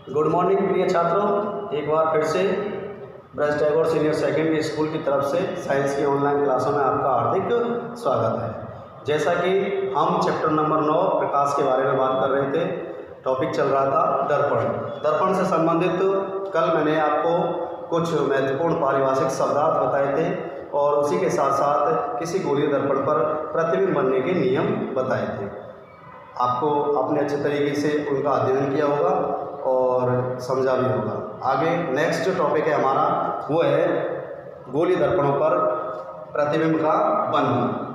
Good morning प्रिय छात्रों, एक बार फिर से Braj Tagore senior secondary school की तरफ से साइंस की ऑनलाइन क्लासों में आपका हार्दिक स्वागत है। जैसा कि हम चैप्टर नंबर 9 प्रकाश के बारे में बात कर रहे थे, टॉपिक चल रहा था दर्पण। दर्पण से संबंधित कल मैंने आपको कुछ महत्वपूर्ण पारिभाषिक शब्दार्थ बताए थे और उसी के साथ साथ किसी गोलीय दर्पण पर प्रतिबिंब बनने के नियम बताए थे। आपको आपने अच्छे तरीके से उनका अध्ययन किया होगा और समझा भी होगा। आगे नेक्स्ट जो टॉपिक है हमारा वो है गोलीय दर्पणों पर प्रतिबिंब का बनना।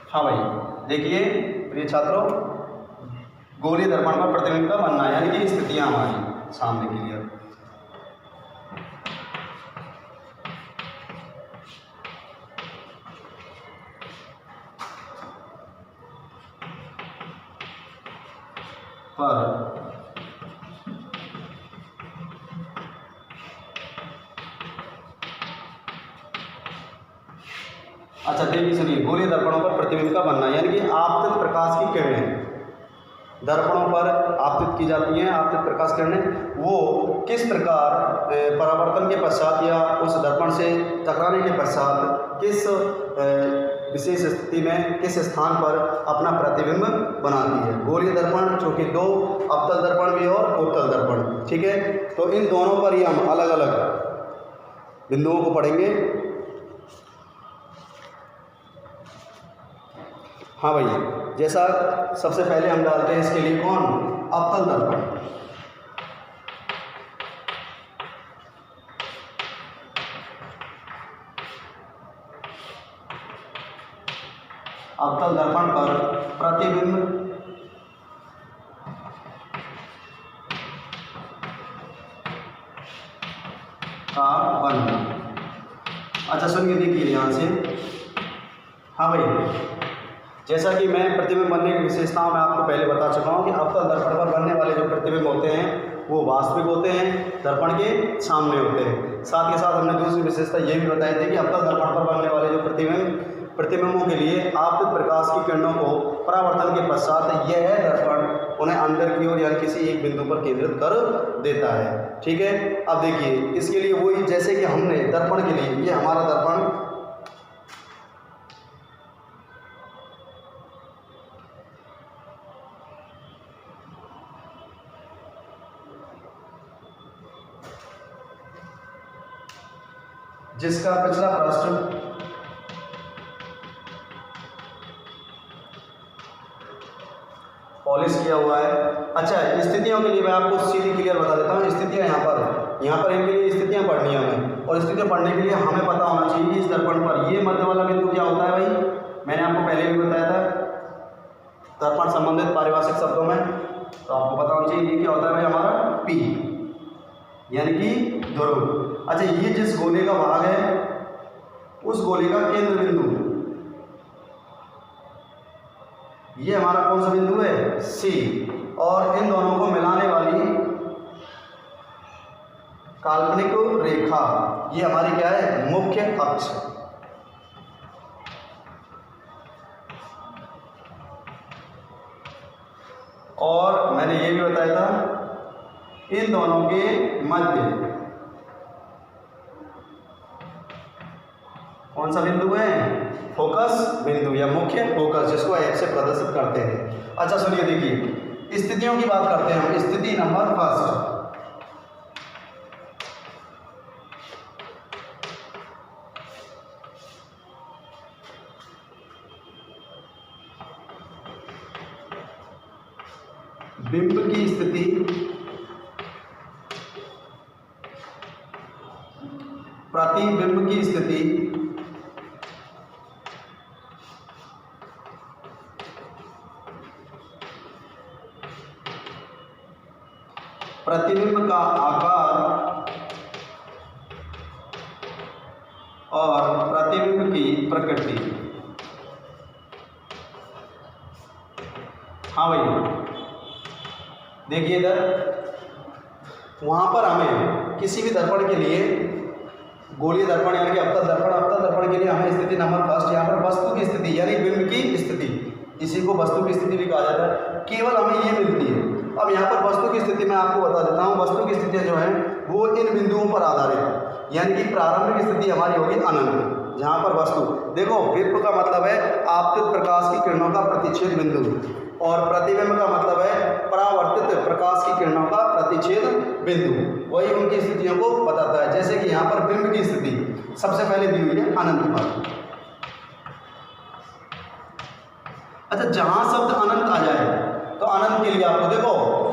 हाँ भाई, देखिए प्रिय छात्रों, गोलीय दर्पण पर प्रतिबिंब का बनना यानी कि स्थितियाँ हमारी सामने के लिए। अच्छा देखिए, सुनिए, गोलीय दर्पणों पर प्रतिबिंब का बनना यानी कि आपतित प्रकाश की किरणें दर्पणों पर आपतित की जाती हैं। आपतित प्रकाश किरणें वो किस प्रकार परावर्तन के पश्चात या उस दर्पण से टकराने के पश्चात किस विशेष स्थिति में किस स्थान पर अपना प्रतिबिंब बनाती है। गोलीय दर्पण चूँकि दो अवतल दर्पण भी और उत्तल दर्पण, ठीक है, तो इन दोनों पर ही हम अलग अलग बिंदुओं को पढ़ेंगे। हाँ भैया, जैसा सबसे पहले हम डालते हैं इसके लिए कौन, अवतल दर्पण। अवतल दर्पण पर प्रतिबिंब का बनना। अच्छा सुनिए, देखिए ध्यान से। हाँ भाई, जैसा कि मैं प्रतिबिंब बनने की विशेषताओं में आपको पहले बता चुका हूँ कि अवतल दर्पण पर बनने वाले जो प्रतिबिंब होते हैं वो वास्तविक होते हैं, दर्पण के सामने होते हैं। साथ के साथ हमने दूसरी विशेषता ये भी बताई थी कि अवतल दर्पण पर बनने वाले जो प्रतिबिंबों के लिए आपतित प्रकाश की किरणों को परावर्तन के पश्चात यह दर्पण उन्हें अंदर की ओर या किसी एक बिंदु पर केंद्रित कर देता है, ठीक है। अब देखिए, इसके लिए वही जैसे कि हमने दर्पण के लिए, ये हमारा दर्पण जिसका पिछला पृष्ठ पॉलिश किया हुआ है। अच्छा, स्थितियों के लिए मैं आपको सीधी क्लियर बता देता हूँ। स्थितियाँ यहाँ पर इनके लिए स्थितियाँ पढ़नी है हमें, और स्थितियाँ पढ़ने के लिए हमें पता होना चाहिए कि इस दर्पण पर ये मध्य वाला बिंदु क्या होता है। भाई मैंने आपको पहले भी बताया था दर्पण संबंधित पारिभाषिक शब्दों में, तो आपको पता होना चाहिए ये क्या होता है भाई, हमारा P यानी कि ध्रुव। अच्छा, ये जिस गोले का भाग है उस गोले का केंद्र बिंदु ये हमारा कौन सा बिंदु है, C, और इन दोनों को मिलाने वाली काल्पनिक रेखा ये हमारी क्या है, मुख्य अक्ष। और मैंने ये भी बताया था इन दोनों के मध्य कौन सा बिंदु है, फोकस बिंदु या मुख्य फोकस, जिसको F से प्रदर्शित करते हैं। अच्छा सुनिए, देखिए स्थितियों की बात करते हैं हम। स्थिति नंबर फर्स्ट, बिंब की स्थिति प्रतिबिंब की स्थिति प्रतिबिंब का आकार और प्रतिबिंब की प्रकृति। हाँ भाई, देखिए इधर वहाँ पर हमें किसी भी दर्पण के लिए गोलीय दर्पण यानी कि अवतल दर्पण के लिए हमें स्थिति नंबर फर्स्ट यहाँ पर वस्तु की स्थिति यानी बिंब की स्थिति, इसी को वस्तु की स्थिति भी कहा जाता है, केवल हमें ये मिलती है। अब यहाँ पर वस्तु की स्थिति मैं आपको बता देता हूँ। वस्तु की स्थितियाँ जो हैं वो इन बिंदुओं पर आधारित है, यानी कि प्रारंभिक स्थिति हमारी होगी अनंत, जहाँ पर वस्तु देखो विप्र का मतलब है आपतित प्रकाश की किरणों का प्रतिच्छेद बिंदु, और प्रतिबिंब का मतलब है परावर्तित प्रकाश की किरणों का प्रतिच्छेद बिंदु, वही उनकी स्थितियों को बताता है। जैसे कि यहाँ पर बिंब की स्थिति सबसे पहले दी हुई है अनंत पर। अच्छा, जहां शब्द अनंत आ जाए तो अनंत के लिए आपको देखो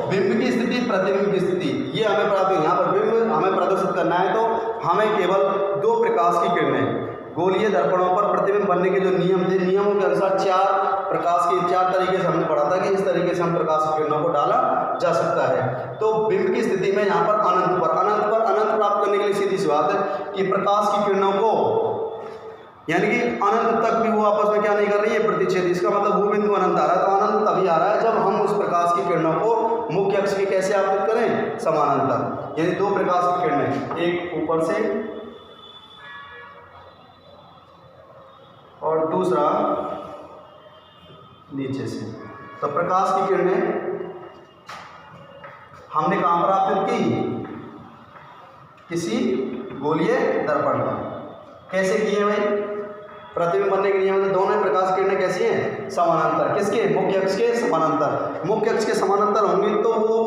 बिंब की स्थिति, प्रतिबिंब की स्थिति, ये हमें प्राप्त है। यहाँ पर बिंब हमें प्रदर्शित करना है तो हमें केवल दो प्रकाश की किरणें गोलीय दर्पणों पर प्रतिबिंब बनने के जो नियम थे, नियमों के अनुसार चार तरीके से हमने पढ़ा था कि इस तरीके से हम प्रकाश की किरणों को डाला जा सकता है। तो बिंब की स्थिति में यहाँ पर अनंत प्राप्त करने के लिए सीधी सी बात है कि प्रकाश की किरणों को यानी कि अनंत तक भी वो आपस में क्या नहीं कर रही है, प्रतिच्छेद। इसका मतलब वो बिंदु अनंत आ रहा है, तो अनंत तभी आ रहा है जब हम उस प्रकाश की किरणों को मुख्य अक्ष के कैसे आपतित करें, समानांतर, यानी दो प्रकाश की किरणें, एक ऊपर से और दूसरा नीचे से। तो प्रकाश की किरणें हमने कहाँ पर आपतित की, किसी गोलीय दर्पण पर। कैसे किए भाई, प्रतिबिंब बनने के नियम से दोनों प्रकाश की किरणें कैसी हैं, समानांतर, किसके, मुख्य अक्ष के समानांतर। मुख्य अक्ष के समानांतर होंगी तो वो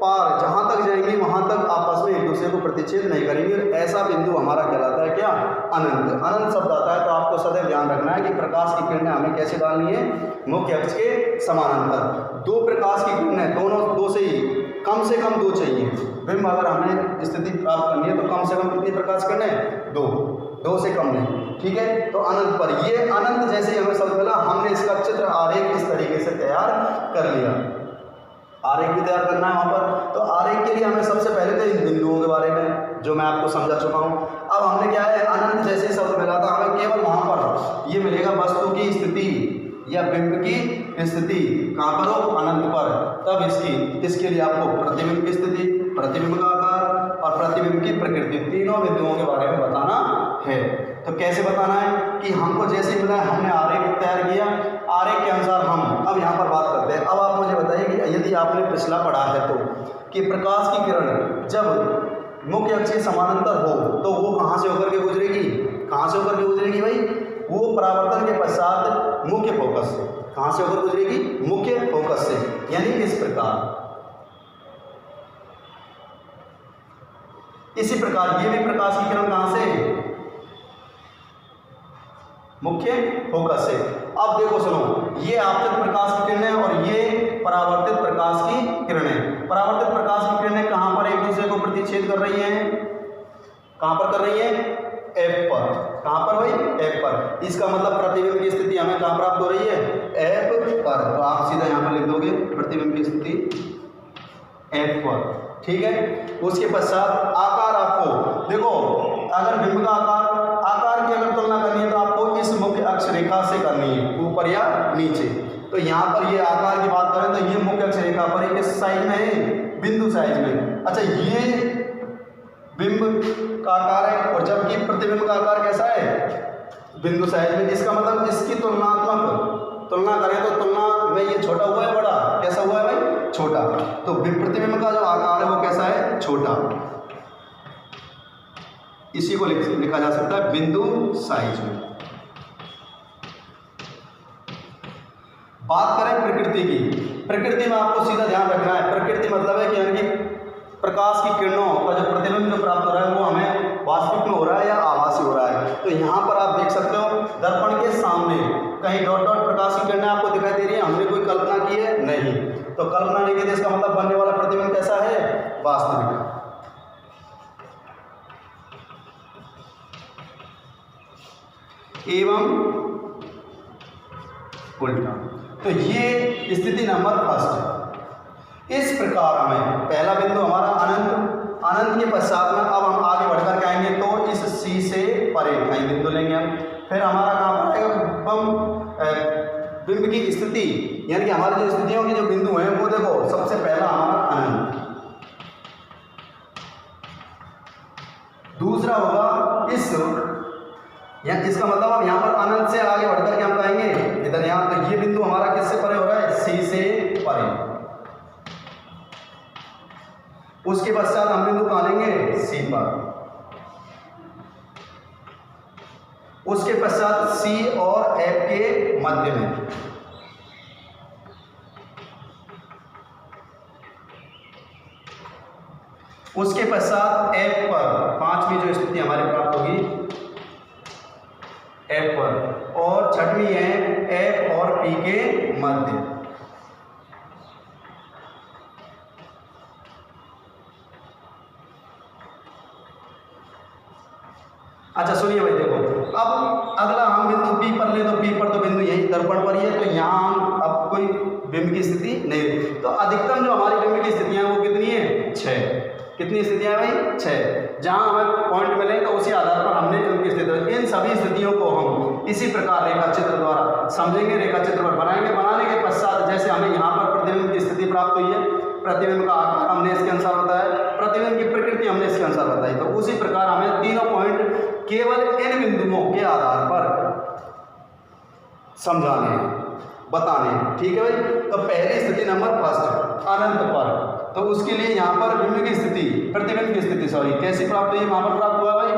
पार जहाँ तक जाएंगी वहाँ तक आपस में एक दूसरे को प्रतिच्छेद नहीं करेंगे, और ऐसा बिंदु हमारा कहलाता है क्या, अनंत। अनंत शब्द आता है तो आपको सदैव ध्यान रखना है कि प्रकाश की किरणें हमें कैसे डालनी है, मुख्य अक्ष के समानांतर। दो प्रकाश की किरणें, दोनों दो से कम दो चाहिए। बिंब अगर हमें स्थिति प्राप्त करनी है तो कम से कम कितनी प्रकाश किरणें, दो से कम नहीं, ठीक है। तो अनंत पर, ये अनंत जैसे ही हमें शब्द मिला, हमने इसका चित्र आरेख इस तरीके से तैयार कर लिया। आरेख भी तैयार करना है वहाँ पर, तो आरेख के लिए हमें सबसे पहले तो इन बिंदुओं के बारे में जो मैं आपको समझा चुका हूँ। अब हमने क्या है, अनंत जैसे ही शब्द मिला था हमें केवल वहाँ पर ये मिलेगा वस्तु की स्थिति या बिंब की स्थिति कहाँ पर हो, अनंत पर। तब इसके लिए आपको प्रतिबिंब की स्थिति, प्रतिबिंब का आकार और प्रतिबिंब की प्रकृति, तीनों बिंदुओं के बारे में बताना है। तो कैसे बताना है कि हमको जैसे मिला है हमने आरेख तैयार किया, आरेख के अनुसार हम अब यहाँ पर बात करते हैं। अब आप मुझे बताइए कि यदि आपने पिछला पढ़ा है तो कि प्रकाश की किरण जब मुख्य अक्ष के समानांतर हो तो वो कहाँ से होकर के गुजरेगी, कहाँ से होकर के गुजरेगी भाई, वो परावर्तन के पश्चात मुख्य फोकस से, कहाँ से होकर गुजरेगी, मुख्य फोकस से, यानी इस प्रकार। इसी प्रकार ये भी प्रकाश की किरण कहाँ से, मुख्य फोकस से। अब देखो सुनो, ये आपतित प्रकाश की किरणें और ये परावर्तित प्रकाश की किरणें। परावर्तित प्रकाश की किरणें कहाँ पर एक दूसरे को प्रतिच्छेद कर रही हैं, कहाँ पर कर रही हैं, F पर। कहाँ पर भाई, F पर। इसका मतलब प्रतिबिंब की स्थिति हमें कहाँ प्राप्त हो रही है, F पर। तो आप सीधा यहाँ पर लिख दोगे प्रतिबिंब की स्थिति F पर, ठीक है। उसके पश्चात आकार, आपको देखो अगर बिंब का आकार की अगर तुलना करनी है तो आपको इस मुख्य अक्ष रेखा से करनी है, ऊपर या नीचे। तो यहाँ पर ये आकार की बात करें तो ये मुख्य अक्ष रेखा पर एक साइज में है, बिंदु साइज में। अच्छा, ये बिंब का आकार है और जबकि प्रतिबिंब का आकार कैसा है, बिंदु साइज में। इसका मतलब इसकी तुलना करें तो तुलना में ये छोटा हुआ है, बड़ा कैसा हुआ है भाई, छोटा। तो प्रतिबिंब का जो आकार है वो कैसा है, छोटा। इसी को लिखा जा सकता है बिंदु साइज में। बात करें प्रकृति की, प्रकृति में आपको सीधा ध्यान रखना है। प्रकृति मतलब है कि यानी कि प्रकाश की किरणों का जो प्रतिबिंब जो प्राप्त हो रहा है वो हमें वास्तविक में हो रहा है या आभासी हो रहा है। तो यहाँ पर आप देख सकते हो दर्पण के सामने कहीं डॉट डॉट प्रकाश की किरणें आपको दिखाई दे रही है, हमने कोई कल्पना की है नहीं। तो कल्पना नहीं की थी, इसका मतलब बनने वाला प्रतिबिंब कैसा है, वास्तविक। एवं उल्टा। तो ये स्थिति नंबर फर्स्ट। इस प्रकार हमें पहला बिंदु हमारा अनंत के पश्चात में अब हम आगे बढ़कर के आएंगे तो इस सी से परे कहीं बिंदु लेंगे हम। फिर हमारा कहाँ पर आएगा, बिंब की स्थिति, यानी कि हमारी जो स्थितियों के जो बिंदु हैं वो देखो, सबसे पहला हमारा अनंत, दूसरा होगा इस, या इसका मतलब हम यहाँ पर अनंत से आगे बढ़कर के हम कहेंगे इधर यहाँ, तो ये बिंदु हमारा किससे परे हो रहा है, सी से परे। उसके पश्चात हम बिंदु कहाँ लेंगे, सी पर। उसके पश्चात सी और एफ के मध्य में। उसके पश्चात एफ पर, पांचवी जो स्थिति हमारी प्राप्त होगी एफ पर, और छठवीं है एफ और पी के मध्य। अच्छा सुनिए भाई, देखो अब अगला हम बिंदु पी पर ले, तो पी पर तो बिंदु यही दर्पण पर ही है, तो यहाँ हम अब कोई बिंब की स्थिति नहीं। तो अधिकतम जो हमारी बिंब की स्थितियां वो कितनी है, 6। कितनी स्थितियां भाई, 6। जहां हमें पॉइंट मिले तो उसी आधार पर हमने उनकी स्थिति, इन सभी स्थितियों को हम इसी प्रकार रेखा चित्र द्वारा समझेंगे, रेखा चित्र पर बनाएंगे। बनाने के पश्चात जैसे हमें यहाँ पर प्रतिबिंब की स्थिति प्राप्त हुई है, प्रतिबिंब का आकार हमने इसके अनुसार बताया, प्रतिबिंब की प्रकृति हमने इसके अनुसार बताई, तो उसी प्रकार हमें तीनों पॉइंट केवल इन बिंदुओं के आधार पर समझाने हैं, बताने हैं। ठीक है भाई। तो पहली स्थिति नंबर फर्स्ट अनंत पर, तो उसके लिए यहाँ पर बिंब की स्थिति, प्रतिबिंब की स्थिति कैसी प्राप्त हुई, वहां पर प्राप्त हुआ भाई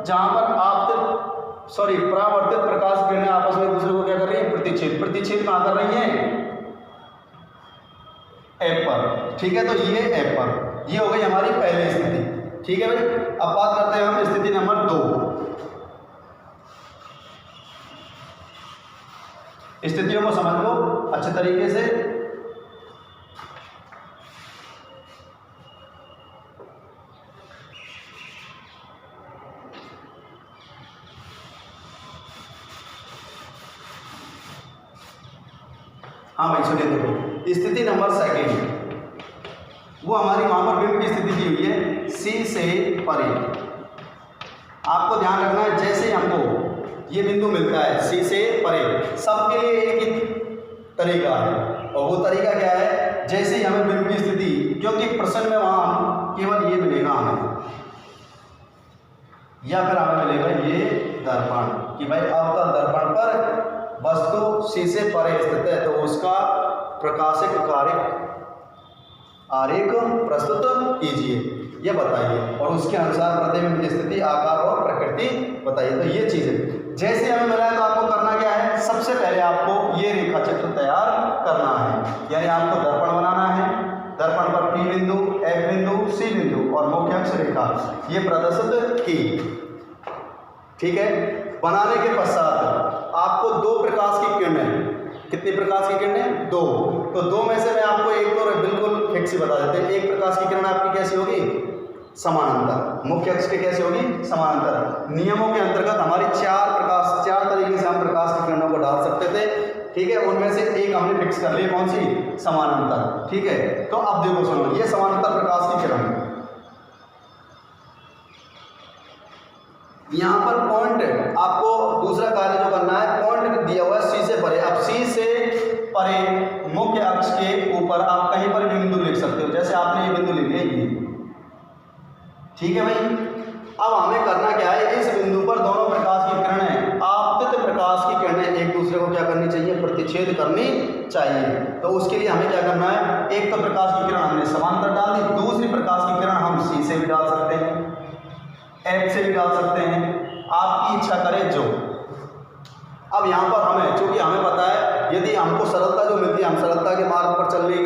जहां पर परावर्तित प्रकाश किरणें आपस में दूसरे को क्या कर रही है, प्रतिच्छेद। प्रतिच्छेद कहां कर रही है, एफ पर। ठीक है, तो ये एफ पर, ये हो गई हमारी पहली स्थिति। ठीक है भाई। अब बात करते हैं हम स्थिति नंबर 2। स्थितियों को समझ लो अच्छे तरीके से। हाँ भाई सुनिए, देखो स्थिति नंबर सेकेंड, वो हमारी वहां पर बिंब की स्थिति दी हुई है सी से परे। आपको ध्यान रखना है, जैसे हमको ये बिंदु मिलता है सी से परे, सबके लिए एक ही तरीका है, और वो तरीका क्या है, जैसे ही हमें बिंब की स्थिति, क्योंकि प्रश्न में वहां केवल ये मिलेगा हमें, या फिर हमें मिलेगा ये दर्पण कि भाई अवतल दर्पण पर वस्तु सी से परे स्थित है, तो उसका प्रकाशिक कार्य आरेख प्रस्तुत कीजिए, ये बताइए, और उसके अनुसार प्रतिबिंब की स्थिति, आकार और प्रकृति बताइए। तो ये चीजें जैसे हमें मिला है, तो आपको करना क्या है, सबसे पहले आपको ये रेखा चित्र तैयार करना है, यानी आपको दर्पण बनाना है। दर्पण पर पी बिंदु, एफ बिंदु, सी बिंदु और मुख्य अक्ष रेखा ये प्रदर्शित की। ठीक है। बनाने के पश्चात आपको 2 प्रकाश की किरणें, कितनी प्रकाश की किरणें, 2, तो 2 में से मैं आपको एक तो बिल्कुल फिक्स ही बता देते हैं। एक प्रकाश की किरण आपकी कैसी होगी, समानांतर, मुख्य अक्ष के कैसे होगी, समानांतर। नियमों के अंतर्गत हमारी 4 तरीके से हम प्रकाश की किरणों को डाल सकते थे। ठीक है, उनमें से एक हमने फिक्स कर लिया, कौन सी, समानांतर। ठीक है, तो अब देखो सुनो, ये समानांतर प्रकाश की किरण, यहाँ पर पॉइंट आपको दूसरा कार्य जो करना है, पॉइंट दिया हुआ है सी से परे। अब सी से परे मुख्य अक्ष के ऊपर आप कहीं पर भी बिंदु लिख सकते हो, जैसे आपने ये बिंदु लिख लिया ये। ठीक है भाई। अब हमें करना क्या है, इस बिंदु पर दोनों प्रकाश की किरणें, आपतित प्रकाश की किरणें एक दूसरे को क्या करनी चाहिए, प्रतिच्छेद करनी चाहिए। तो उसके लिए हमें क्या करना है, एक तो प्रकाश की किरण हमने समानांतर डाल दी, दूसरी प्रकाश की किरण हम सी से भी डाल सकते हैं, एफ से भी डाल सकते हैं, आपकी इच्छा करे जो। अब यहाँ पर हमें, चूंकि हमें पता है यदि हमको सरलता जो मिलती है, हम सरलता के मार्ग पर चलने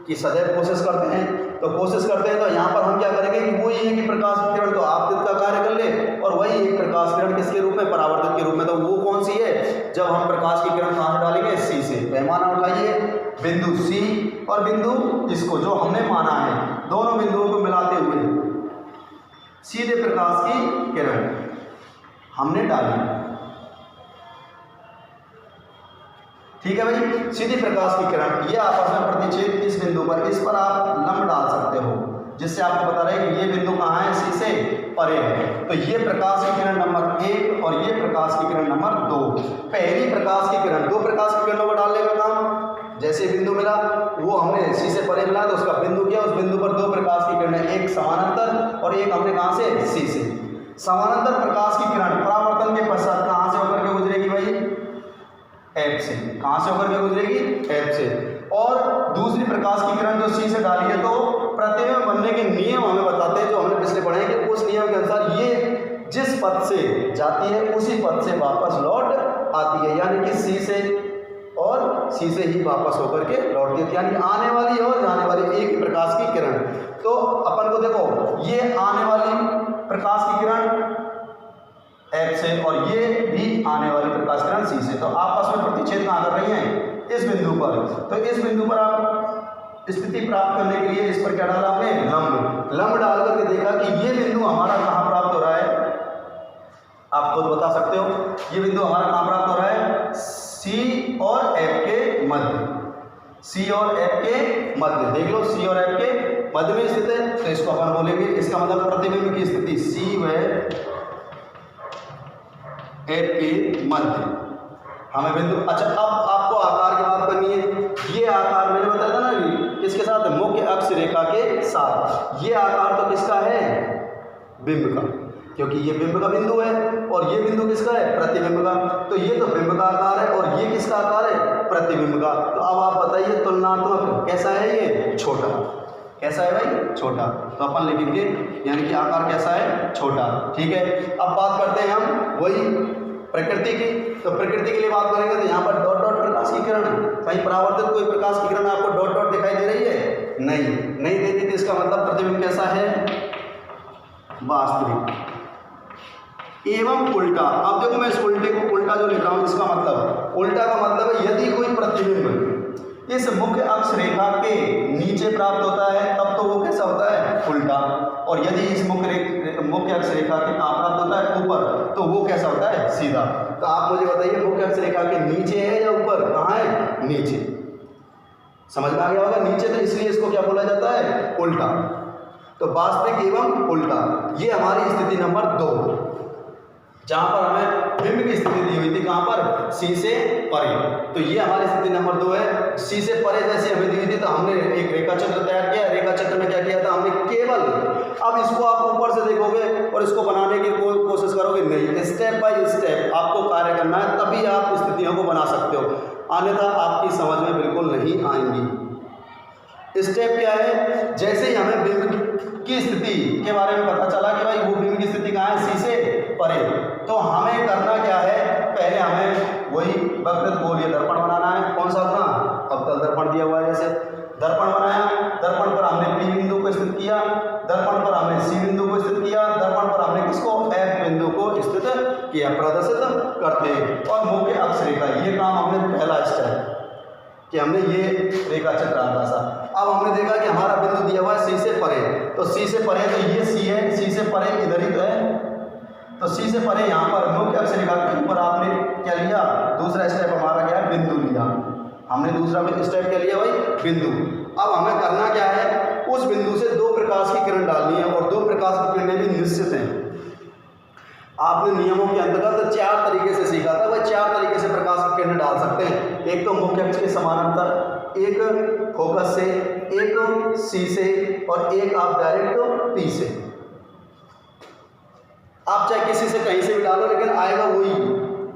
की सदैव कोशिश करते हैं, तो यहाँ पर हम क्या करेंगे कि वो ये है कि प्रकाश की किरण तो आपतित का कार्य कर ले, और वही एक प्रकाश किरण किसके रूप में, परावर्तित के रूप में। तो वो कौन सी है, जब हम प्रकाश की किरण कहाँ से डालेंगे, सी से। पैमाना उठाइए, बिंदु सी और बिंदु इसको जो हमने माना है, दोनों बिंदुओं को मिलाते हुए सीधे प्रकाश की किरण हमने डाली। ठीक है भाई, सीधी प्रकाश की किरण, ये आपस में प्रतिच्छेद इस बिंदु पर, इस पर आप लंब डाल सकते हो, जिससे आपको पता रहे कि ये बिंदु कहाँ है, सी से परे है। तो ये प्रकाश की किरण नंबर 1 और ये प्रकाश की किरण नंबर 2। पहली प्रकाश की किरण, 2 प्रकाश की किरणों को डालने का काम, जैसे बिंदु मिला वो हमने सी से परे मिला, तो उसका बिंदु किया, उस बिंदु पर 2 प्रकाश की किरणें, एक समानांतर और एक हमने कहाँ से, सी से। समानांतर प्रकाश की किरण परावर्तन के पश्चात कहाँ से होकर के गुजरेगी भाई? एफ से। कहाँ से होकर के गुजरेगी? एफ से। और दूसरी प्रकाश की किरण जो सी से डाली है तो प्रतिबिंब बनने के नियम हमें बताते हैं, जो हमने पिछले पढ़े हैं कि उस नियम के अनुसार ये जिस पथ से जाती है उसी पथ से वापस लौट आती है, यानी कि सी से और सी से ही वापस होकर के लौटती है, यानी आने वाली और जाने वाली एक ही प्रकाश की किरण। तो अपन को देखो ये आने वाली प्रकाश की किरण एफ से और ये भी आने वाली प्रकाश किरण सी से, तो आपस में प्रतिच्छेद कहाँ कर रही हैं? इस बिंदु पर। तो इस बिंदु पर आप स्थिति प्राप्त करने के लिए इस पर क्या डाला आपने? लंब डाल करके देखा कि ये बिंदु हमारा कहाँ प्राप्त हो रहा है, आप खुद बता सकते हो। ये बिंदु हमारा कहाँ प्राप्त हो रहा है? सी और एफ के मध्य। सी और एफ के मध्य, देख लो सी और एफ के मध्य में स्थित है, तो इसको अपन बोलेंगे, इसका मतलब प्रतिबिंब की स्थिति सी व एफ के मध्य हमें बिंदु। अच्छा, अब आपको आकार की बात करनी है। ये आकार मैंने बताया था ना कि किसके साथ? मुख्य अक्ष रेखा के साथ। ये आकार तो किसका है? बिंब का, क्योंकि ये बिंब का बिंदु है और ये बिंदु किसका है? प्रतिबिंब का। तो ये तो बिंब का आकार है और ये किसका आकार है? प्रतिबिंब का। तो अब आप बताइए तुलनात्मक कैसा है? ये छोटा। कैसा है भाई? छोटा। तो अपन लिखेंगे यानी कि आकार कैसा है? छोटा। ठीक है, अब बात करते हैं हम वही प्रकृति की। तो प्रकृति के लिए बात करेंगे तो यहाँ पर डॉट डॉट प्रकाश की किरण, कहीं परावर्तित कोई प्रकाश की किरण आपको डॉट डॉट दिखाई दे रही है? नहीं देती। तो इसका मतलब प्रतिबिंब कैसा है? वास्तविक एवं उल्टा। अब देखो मैं इस उल्टे को उल्टा जो लिख रहा हूँ, इसका मतलब उल्टा का मतलब है यदि कोई प्रतिबिंब इस मुख्य अक्ष रेखा के नीचे प्राप्त होता है तब तो वो कैसा होता है? उल्टा। और यदि इस मुख्य अक्ष रेखा के कहाँ प्राप्त होता है? ऊपर, तो वो कैसा होता है? सीधा। तो आप मुझे बताइए मुख्य अक्ष रेखा के नीचे है या ऊपर? कहाँ है? नीचे। समझ में आ गया होगा? नीचे, तो इसलिए इसको क्या बोला जाता है? उल्टा। तो वास्तविक एवं उल्टा, ये हमारी स्थिति नंबर 2, जहां पर हमें बिंब की स्थिति दी हुई थी। कहां पर? सी से परे। तो ये हमारी स्थिति नंबर 2 है। सी से परे जैसे हमें दी हुई थी तो हमने एक रेखा चित्र तैयार किया। रेखा चित्र में क्या किया था हमने? केवल, अब इसको आप ऊपर से देखोगे और इसको बनाने की कोशिश करोगे नहीं, स्टेप बाय स्टेप आपको कार्य करना है, तभी आप स्थितियों को बना सकते हो, अन्यथा आपकी समझ में बिल्कुल नहीं आएंगी। स्टेप क्या है? जैसे ही हमें बिंब की स्थिति के बारे में पता चला कि भाई वो बिंब की स्थिति कहाँ है? सी से परे, तो हमें करना क्या है? पहले हमें वही वक्रत गोलीय दर्पण बनाना है। कौन सा? अपना अवतल दर्पण दिया हुआ है, जैसे दर्पण बनाया, दर्पण पर हमने पी बिंदु को स्थित किया, दर्पण पर हमने सी बिंदु को स्थित किया, दर्पण पर हमने किसको? एफ बिंदु को स्थित किया, प्रदर्शित करते हैं। और मुख्य अक्ष रेखा, ये काम हमने पहला स्टेप कि हमने ये रेखा चित्र आंका सा। अब हमने देखा कि हमारा बिंदु दिया हुआ है सी से परे, तो सी से परे तो ये सी है, सी से परे इधर ही तो है, तो सी से परे यहाँ पर मुख्य अक्ष रेखा के ऊपर आपने क्या लिया? दूसरा स्टेप हमारा क्या है? बिंदु लिया। हमने दूसरा स्टेप क्या लिया भाई? बिंदु। अब हमें करना क्या है? उस बिंदु से 2 प्रकाश की किरण डालनी है और 2 प्रकाश की किरणें भी निश्चित हैं। आपने नियमों के अंतर्गत 4 तरीके से सीखा था, वह 4 तरीके से प्रकाश की किरणें डाल सकते हैं। एक तो मुख्य अक्ष के समानांतर, एक फोकस से, एक सी से और एक आप डायरेक्ट पी से। आप चाहे किसी से कहीं से भी डालो लेकिन आएगा वही,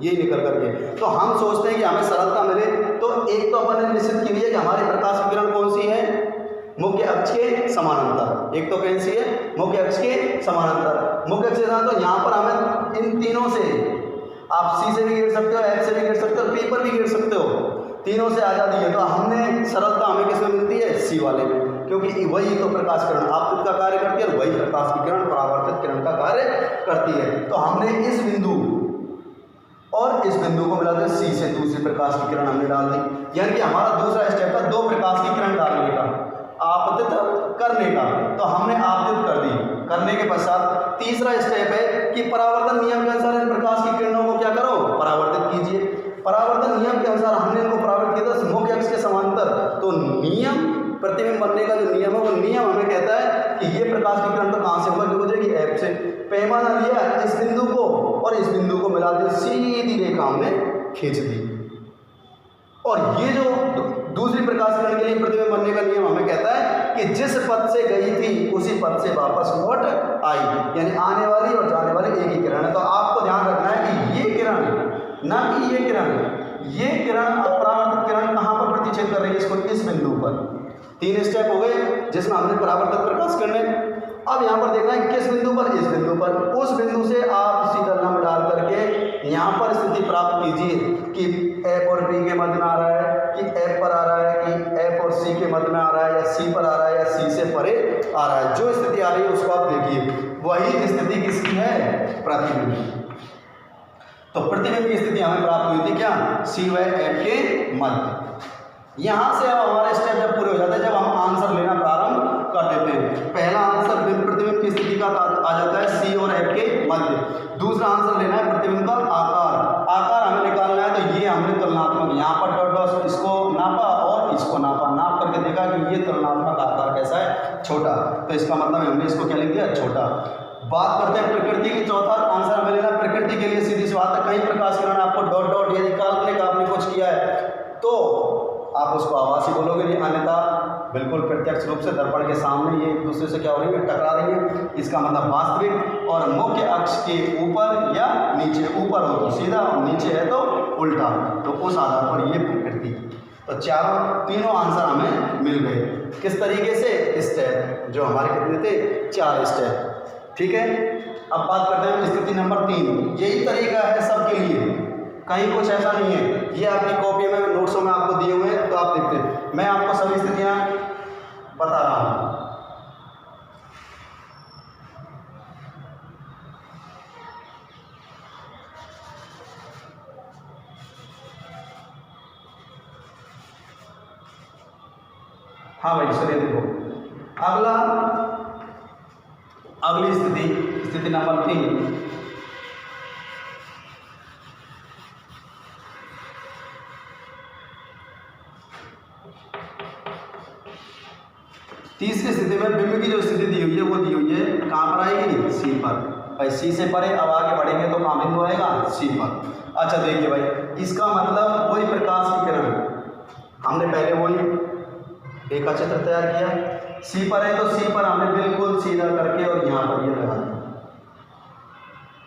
यही निकल करके। तो हम सोचते हैं कि हमें सरलता मिले, तो एक तो अपन ने निश्चित की है कि हमारी प्रकाश की किरण कौन सी है? मुख्य अक्ष के समानांतर। एक तो कौन सी है? मुख्य अक्ष के समानांतर। मुख्य अक्ष के समानांतर, तो यहाँ पर हमें इन तीनों से, आप सी से भी गिर सकते हो, एफ से भी गिर सकते हो, पी पर भी गिर सकते हो, तीनों से आज़ादी है। तो हमने सरलता हमें किसमें मिलती है? सी वाले में, क्योंकि वही तो प्रकाश किरण आपतित का कार्य करती है और वही प्रकाश की किरण परावर्तित किरण का कार्य करती है। तो हमने इस बिंदु और इस बिंदु को मिलाते सी से दूसरी प्रकाश की किरण हमने डाल दी, यानी कि हमारा दूसरा स्टेप है 2 प्रकाश की किरण डालने का, आपतित करने का। तो हमने आपतित कर दी, करने के पश्चात तीसरा स्टेप है कि परावर्तन नियम के अनुसार इन प्रकाश की किरणों को क्या करो? परावर्तित कीजिए। परावर्तन नियम के अनुसार हमने इनको परावर्तित किया था मुख्य अक्ष के समांतर। तो नियम, प्रतिबिंब बनने का जो नियम है वो नियम हमें कहता है कि ये प्रकाश की किरण तो कहाँ से होकर गुजरेगी? एफ से। पैमाना लिया इस बिंदु को और इस बिंदु को मिला दिया, सीधी रेखा हमने खींच दी। और ये जो दूसरी प्रकाश किरण के लिए प्रतिबिंब बनने का नियम हमें कहता है कि जिस पथ से गई थी उसी पथ से वापस लौट आई, यानी आने वाली और जाने वाली एक ही किरण है। तो आपको ध्यान रखना है कि ये किरण, ना कि ये किरण अपरावर्तित किरण कहाँ पर प्रतिच्छेद कर रही है, इसको इस बिंदु पर। 3 स्टेप हो गए जिसमें हमने परावर्तित प्रकाश करने। अब यहाँ पर देखना है किस बिंदु पर, इस बिंदु पर। उस बिंदु से आप सीधा लंब डाल करके यहाँ पर स्थिति प्राप्त कीजिए कि F और P के मध्य में आ रहा है, कि F पर आ रहा है, कि F और C के मध्य में आ रहा है, या C पर आ रहा है, या C से परे आ रहा है। जो स्थिति आ रही है उसको आप देखिए, वही स्थिति किसकी है, प्रतिबिंब। तो प्रतिबिंब की स्थिति हमें प्राप्त हुई थी क्या, C व F के मध्य। यहाँ से अब हमारे स्टेप जब पूरे हो जाते हैं, जब हम आंसर लेना प्रारंभ कर देते हैं। पहला आंसर प्रतिबिंब की स्थिति का आ जाता है C और F के मध्य। दूसरा आंसर लेना है प्रतिबिंब का आकार हमें निकालना है। तो ये हमने तुलनात्मक यहाँ पर डॉट डॉट इसको नापा और इसको नाप करके देखा कि ये तुलनात्मक आकार कैसा है, छोटा। तो इसका मतलब हमने इसको क्या लिख दिया, छोटा। बात करते हैं प्रकृति की। चौथा आंसर हमें लेना प्रकृति के लिए सीधी सी बात है, कहीं प्रकाश किरण आपको डॉट डॉट यदि काल्पनिक आपने कुछ किया है तो आप उसको आभासी बोलोगे, नहीं अन्यथा बिल्कुल प्रत्यक्ष रूप से दर्पण के सामने ये एक दूसरे से क्या हो रही है, टकरा रही है। इसका मतलब वास्तविक और मुख्य अक्ष के ऊपर या नीचे, ऊपर हो तो सीधा और नीचे है तो उल्टा, तो उस आधार पर ये प्रकृति। तो तीनों आंसर हमें मिल गए। किस तरीके से, स्टेप जो हमारे कितने थे, 4 स्टेप। ठीक है, अब बात करते हैं स्थिति नंबर 3। यही तरीका है सबके लिए, कहीं कुछ ऐसा नहीं है। ये आपकी कॉपी में नोट्सों में आपको दिए हुए हैं, तो आप देखते हैं। मैं आपको सभी स्थितियां बता रहा हूं। हाँ भाई सुनिए, देखो अगली स्थिति नंबर 3। तीसरी स्थिति में बिंब की जो स्थिति दी हुई है वो दी हुई है कहाँ पर आएगी, सी पर। भाई सी से परे अब आगे बढ़ेंगे तो कहाँ बिंदु आएगा, सी पर। अच्छा देखिए भाई, इसका मतलब वही प्रकाश की किरण, हमने पहले वही रेखा चित्र तैयार किया। सी पर है तो सी पर हमने बिल्कुल सीधा करके और यहाँ पर ये लगा दिया।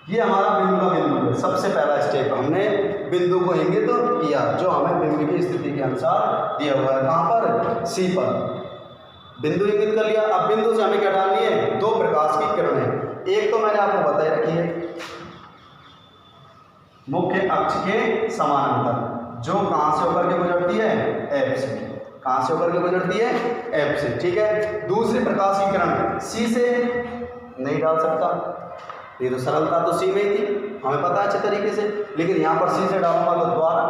ये हमारा बिंदु का बिंदु है। सबसे पहला स्टेप हमने बिंदु को इंगित किया जो हमें बिंब की स्थिति के अनुसार दिया हुआ है। कहाँ पर, सी पर बिंदु इंगित कर लिया। अब बिंदु से हमें क्या डालनी है, 2 प्रकाश की किरणें। एक तो मैंने आपको बताई रखी है मुख्य अक्ष के समानांतर, जो कहां से होकर के गुजरती है, एफ से। कहां से होकर के गुजरती है, एफ से। ठीक है, दूसरी प्रकाश की किरण सी से नहीं डाल सकता, ये तो सरलता तो सी में ही थी, हमें पता है अच्छे तरीके से। लेकिन यहाँ पर सी से डालूंगा तो द्वारा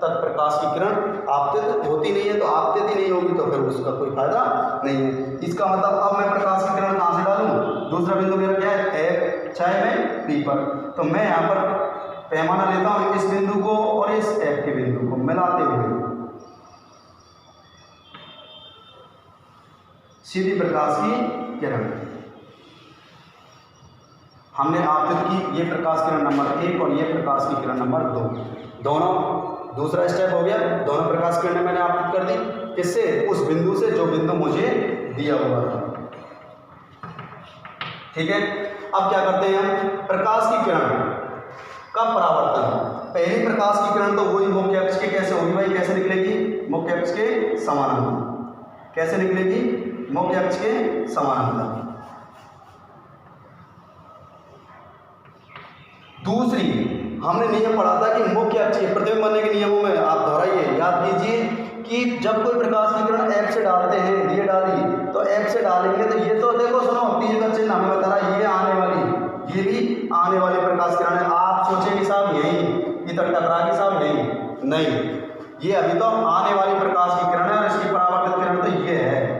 तत्प्रकाश की किरण आपतित होती नहीं है, तो आपतित ही नहीं होगी तो फिर उसका कोई फायदा नहीं है। इसका मतलब अब मैं प्रकाश की किरण कहाँ से डालूं, दूसरा बिंदु मेरा क्या है, एफ, चाहे मैं पी पर। तो मैं यहाँ पर पैमाना लेता हूँ इस बिंदु को और इस एफ के बिंदु को मिलाते हुए सीधी प्रकाश की किरण हमने आपतित की। ये प्रकाश किरण नंबर 1 और ये प्रकाश की किरण नंबर 2, दोनों दूसरा स्टेप हो गया। दोनों प्रकाश किरणें मैंने आपतित कर दी, किससे, उस बिंदु से जो बिंदु मुझे दिया हुआ था। ठीक है, अब क्या करते हैं हम, प्रकाश की किरण का परावर्तन। पहली प्रकाश की किरण तो वही मुख्य अक्ष के कैसे होगी भाई, कैसे निकलेगी, मुख्य अक्ष के समानांतर। कैसे निकलेगी, मुख्य अक्ष के समानांतर। दूसरी हमने नियम पढ़ा था कि मुख्य अक्ष के प्रतिबिंब बनने के नियमों में आप दोहराइए, याद कीजिए कि जब कोई प्रकाश की किरण एफ से डालते हैं, ये डाली तो एफ से डालेंगे तो ये तो देखो सुनो, तीर का चिन्ह हमें बता रहा है, ये आने वाली, ये भी आने वाली प्रकाश किरण है। आप सोचेंगे साहब यही इधर टकरा के साहब नहीं, ये अभी तो आने वाली प्रकाश की किरण है और इसकी परावर्तित किरण तो ये है।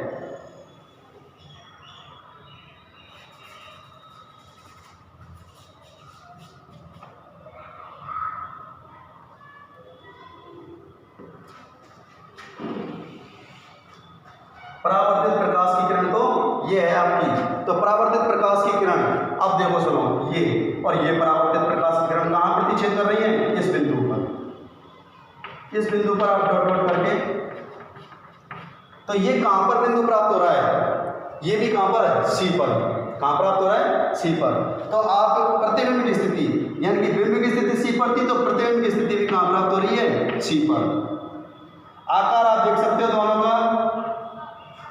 परावर्तित प्रकाश की किरण तो ये है आपकी। तो परावर्तित प्रकाश की किरण, अब देखो सुनो, ये और ये परावर्तित प्रकाश की किरण कहाँ प्रतिच्छेद कर रही है, इस बिंदु पर। इस बिंदु पर आप डॉट डॉट करके, तो ये कहाँ पर बिंदु प्राप्त हो रहा है, ये भी कहाँ पर है, सी पर। कहाँ प्राप्त हो रहा है? सी पर। तो आप प्रतिबिंब की स्थिति यानी कि बिंब की स्थिति सी पर थी, तो प्रतिबिंब की स्थिति भी कहाँ प्राप्त हो रही है? सी पर। आकार आप देख सकते हो दोनों का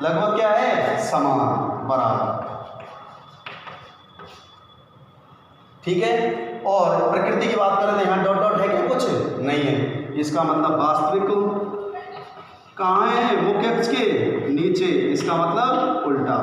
लगभग क्या है? समान, बराबर। ठीक है। और प्रकृति की बात करें तो यहाँ डॉट डॉट है क्या? कुछ नहीं है। इसका मतलब वास्तविक कहाँ है? मुख्य अक्ष के नीचे, इसका मतलब उल्टा।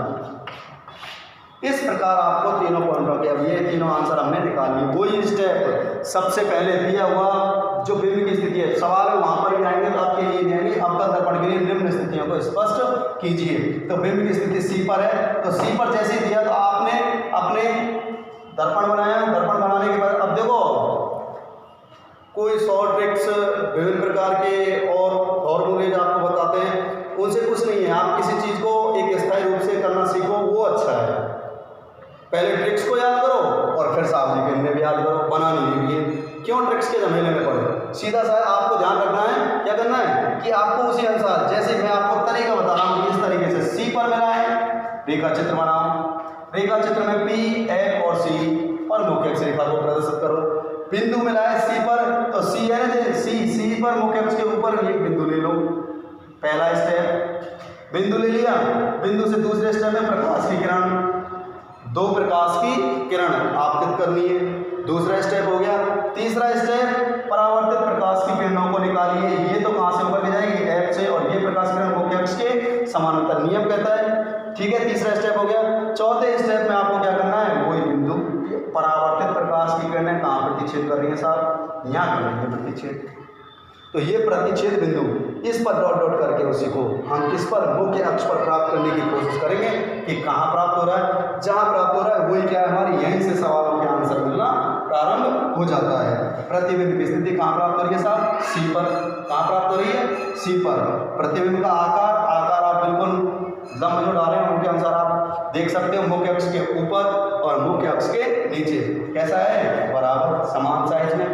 इस प्रकार आपको तीनों पॉइंटों के, अब ये तीनों आंसर हमने निकाल लिए। वही स्टेप सबसे पहले दिया हुआ जो बिंब की स्थिति है, सवाल है वहां पर भी आएंगे तो आपके ये आएंगे, अवतल दर्पण के लिए निम्न स्थितियों को स्पष्ट कीजिए। तो बिंब की स्थिति सी पर है, तो सी पर जैसे ही दिया तो आपने अपने दर्पण बनाया। दर्पण बनाने के बाद अब देखो कोई 100 ट्रिक्स विभिन्न प्रकार के और फॉर्मूले आपको बताते हैं, उनसे कुछ नहीं है। आप किसी चीज़ को एक स्थायी रूप से करना सीखो, वो अच्छा है। पहले ट्रिक्स को याद करो और फिर सावधि केंद्र भी याद करो, बनानी नहीं है। क्यों ट्रिक्स के झमेले में पड़े? सीधा सा आपको ध्यान रखना है, क्या करना है कि आपको उसी अनुसार, जैसे मैं आपको तरीका बता रहा हूँ, इस तरीके से सी पर मिला है, रेखा चित्र बनाओ। रेखा चित्र में पी, एफ और सी और मुख्य अक्ष रेखा को प्रदर्शित करो। बिंदु मिला है सी पर, तो सी है ना, सी पर मुख्य अक्ष के ऊपर एक बिंदु ले लो। पहला स्टेप, बिंदु ले लिया। बिंदु से दूसरे स्टेप में प्रकाश की किरण, दो प्रकाश की किरण आपतित करनी है। दूसरा स्टेप हो गया। तीसरा स्टेप, परावर्तित प्रकाश की किरणों को निकालिए। ये तो कहाँ से ऊपर के जाएगी? एफ से, और ये प्रकाश किरण मुख्य अक्ष के समानांतर नियम कहता है। ठीक है, तीसरा स्टेप हो गया। चौथे स्टेप में आपको क्या करना है? वही बिंदु, परावर्तित प्रकाश की किरणें कहाँ प्रतिच्छेद कर रही है साहब? यहाँ कर रही है प्रतिच्छेद। तो ये प्रतिच्छेद बिंदु, इस पर डॉट डॉट करके उसी को हम किस पर? मुख्य अक्ष पर प्राप्त करने की कोशिश करेंगे कि कहाँ प्राप्त हो रहा है। जहाँ प्राप्त हो रहा है वही क्या है हमारी, यहीं से सवालों के आंसर मिलना प्रारंभ हो जाता है। प्रतिबिंब की स्थिति कहाँ प्राप्त हो रही है साहब? सी पर। कहाँ प्राप्त हो रही है? सी पर। प्रतिबिंब का आकार आप बिल्कुल लंब जो डाले हैं उनके अनुसार आप देख सकते हो, मुख्य अक्ष के ऊपर और मुख्य अक्ष के नीचे कैसा है? बराबर, समान साइज में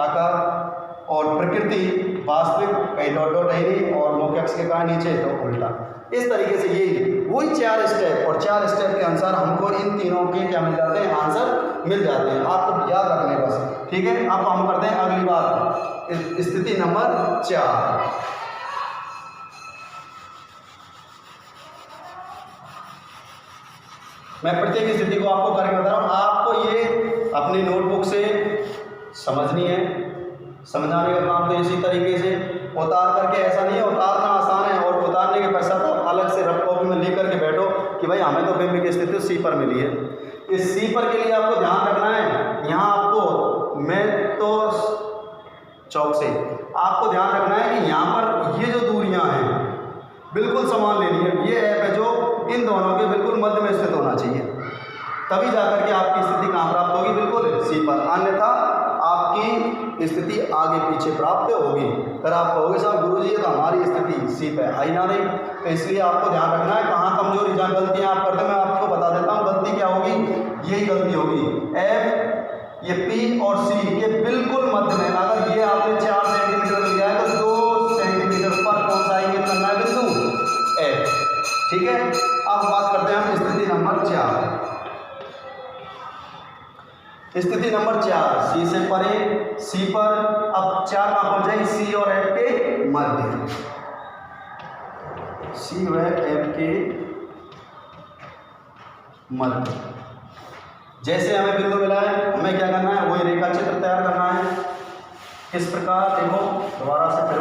आकार। और प्रकृति वास्तविक, कहीं डॉट डॉट है नहीं, और मुख्य अक्ष के कहाँ? नीचे, तो उल्टा। इस तरीके से ये वही 4 स्टेप, और 4 स्टेप के अनुसार हमको इन तीनों के क्या मिल जाते हैं? आंसर मिल जाते हैं। आपको याद रखने बस। ठीक है, अब हम करते हैं अगली बात, स्थिति नंबर 4। मैं प्रत्येक स्थिति को आपको करके बता रहा हूँ। आपको ये अपनी नोटबुक से समझनी है। समझाने का काम तो इसी तरीके से उतार करके, ऐसा नहीं है उतारना आसान है और उतारने के पश्चात आप अलग से रफ कॉपी में लेकर के बैठो कि भाई हमें तो बिंब की स्थिति सी पर मिली है। इस सी पर के लिए आपको ध्यान रखना है, यहाँ आपको मैं तो चौक से आपको ध्यान रखना है कि यहाँ पर ये जो दूरियाँ हैं बिल्कुल समान लेनी है। ये ऐप है जो इन दोनों के बिल्कुल मध्य में स्थित होना चाहिए, तभी जाकर के आपकी स्थिति कहाँ प्राप्त होगी? बिल्कुल सी पर। अन्यथा आपकी स्थिति आगे पीछे प्राप्त होगी। फिर आप कहोगे साहब गुरुजी ये तो हमारी स्थिति सी पे आई ना नहीं। तो इसलिए आपको ध्यान रखना है कहाँ कमजोरी, जहाँ गलतियाँ आप करते हैं। मैं आपको बता देता हूँ गलती क्या होगी, यही गलती होगी। एफ, ये पी और सी के बिल्कुल मध्य में, अगर ये आपने 4 सेंटीमीटर लिया है तो 2 सेंटीमीटर पर कौन सा इंगित करना है? बिंदु एफ। ठीक है, अब बात करते हैं हम स्थिति नंबर 4। स्थिति नंबर 4, सी से परे, सी पर। अब 4 कहाँ पहुंच जाएगी? सी और एफ के मध्य, सी व एफ के मध्य। जैसे हमें बिंदु मिला है, हमें क्या करना है? वही रेखा चित्र तैयार करना है। किस प्रकार? देखो दोबारा से फिर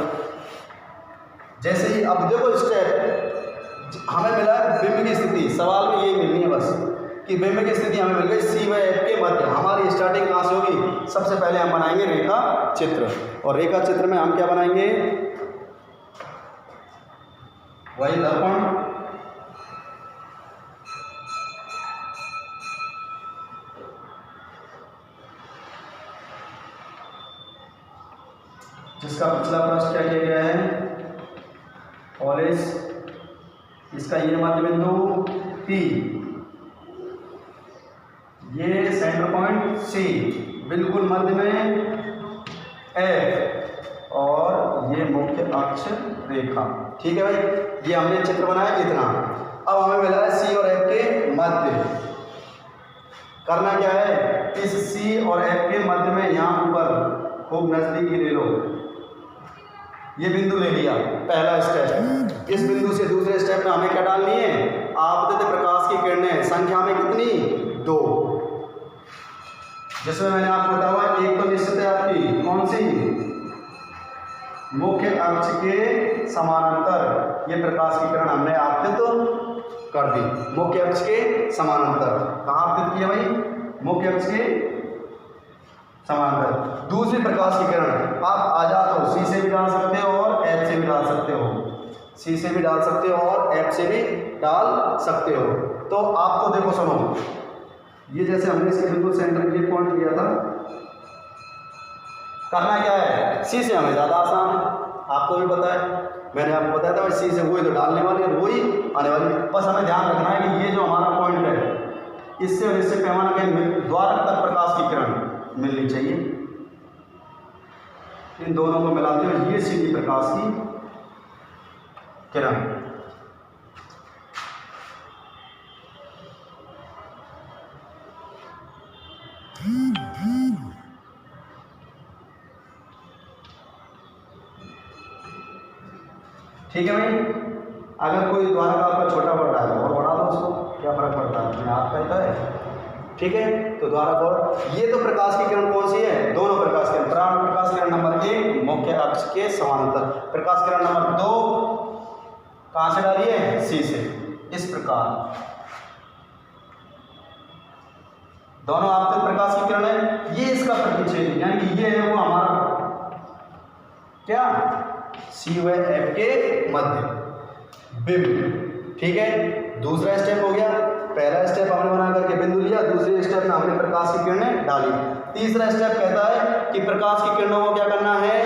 जैसे ही, अब देखो स्टेप हमें मिला है बिंब की स्थिति, सवाल में ये मिलनी है बस कि बिंब की स्थिति हमें मिल गई सी व एफ के मध्य। हमारी स्टार्टिंग कहाँ से होगी? सबसे पहले हम बनाएंगे रेखा चित्र, और रेखा चित्र में हम क्या बनाएंगे? वही दर्पण, जिसका पिछला प्रश्न क्या किया गया है? पॉलिश। इसका ये मध्य बिंदु P, ये सेंटर पॉइंट C, बिल्कुल मध्य में F, और ये मुख्य अक्ष रेखा। ठीक है भाई, ये हमने चित्र बनाया इतना। अब हमें मिला है C और F के मध्य। करना क्या है, इस सी और एफ के मध्य में यहाँ ऊपर खूब नजदीकी ले लो, ये बिंदु ले लिया, पहला स्टेप। इस बिंदु से दूसरे स्टेप में हमें क्या डालनी है, आपतित प्रकाश की किरणें संख्या में कितनी, 2, जिसमें मैंने आपको बताया एक तो निश्चित है आपकी कौन सी, मुख्य अक्ष के समानांतर ये प्रकाश की किरण हमने आपतित कर दी, मुख्य अक्ष के समानांतर। कहाँ आपतित किया भाई, मुख्य अक्ष के समानांतर। दूसरी प्रकाश की किरण आप आजाद हो, सी से भी डाल सकते हो और एफ से भी डाल सकते हो, सी से भी डाल सकते हो और एफ से भी डाल सकते हो। तो आपको देखो सुनो, ये जैसे हमने इसके बिल्कुल सेंटर ये पॉइंट लिया था, करना क्या है, सी से हमें ज़्यादा आसान है, आपको भी पता है, मैंने आपको बताया था सी से वही तो डालने वाली है वही आने वाली। बस हमें ध्यान रखना है कि ये जो हमारा पॉइंट है इससे और इससे पैमाना के द्वारक तक प्रकाश की किरण मिलनी चाहिए। इन दोनों को मिलाते हुए ये सीधी प्रकाश की किरण। ठीक है भाई, अगर कोई द्वारक आपका छोटा पड़ रहा है और बढ़ा दो उसको, क्या फर्क पड़ता है, अपने आप का है। ठीक है, तो द्वारक और ये तो प्रकाश की किरण कौन सी है, दोनों प्रकाश किरण। प्रकाश किरण नंबर 1 मुख्य अक्ष के समानांतर, प्रकाश किरण नंबर 2 कहां से डाली है, सी से, इस प्रकार दोनों आपतित प्रकाश की किरण है। ये इसका प्रतिच्छेद यानी कि ये है वो हमारा क्या, सी व एफ के मध्य बिंदु। ठीक है, दूसरा स्टेप हो गया, पहला स्टेप हमने बना करके बिंदु लिया, दूसरे स्टेप में हमने प्रकाश की किरणें डाली। तीसरा स्टेप कहता है कि प्रकाश की किरणों को क्या करना है,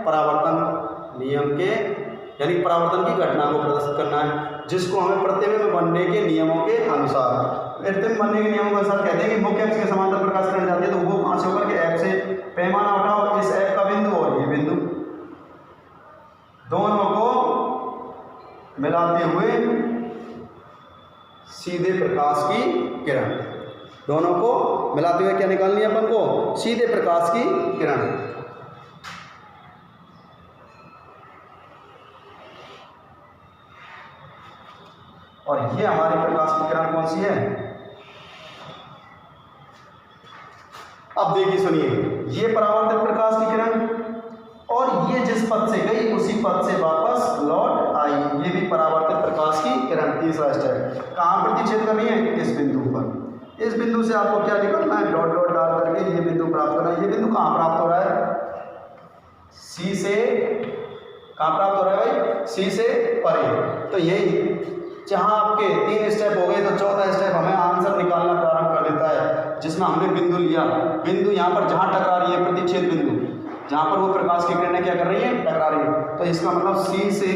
परावर्तन नियम के यानी परावर्तन की घटना को प्रदर्शित करना है, जिसको हमें प्रतिबिंब बनने के नियमों के अनुसार, प्रतिबिंब बनने के नियमों के अनुसार कहते हैं कि मुख्य अक्ष के समांतर प्रकाश किरण जाती है तो वो कहां से होकर के एफ से पैमाना उठाओ, इस एफ का बिंदु और ये बिंदु, दोनों को मिलाते हुए सीधे प्रकाश की किरण, दोनों को मिलाते हुए क्या निकालनी है अपन को, सीधे प्रकाश की किरण। और ये हमारी प्रकाश की किरण कौन सी है, अब देखिए सुनिए, ये परावर्तित प्रकाश की किरण और ये जिस पथ से गई उसी पथ से वापस लौट आई, ये भी परावर्तित प्रकाश की किरण। तीसरा स्टेप कहाँ प्रतिच्छेद करनी है, इस बिंदु पर। इस बिंदु से आपको क्या निकालना है, डॉट डॉट डाल करके ये बिंदु प्राप्त करना है। ये बिंदु कहाँ प्राप्त हो रहा है, सी से, कहाँ प्राप्त हो रहा है भाई, सी से परे। तो यही जहाँ आपके 3 स्टेप हो गए तो चौथा स्टेप हमें आंसर निकालना प्रारंभ कर देता है, जिसमें हमने बिंदु लिया, बिंदु यहाँ पर जहाँ टकरा रही है, प्रतिच्छेद बिंदु जहाँ पर वो प्रकाश की किरणें क्या कर रही है, टकरा रही है, तो इसका मतलब सी से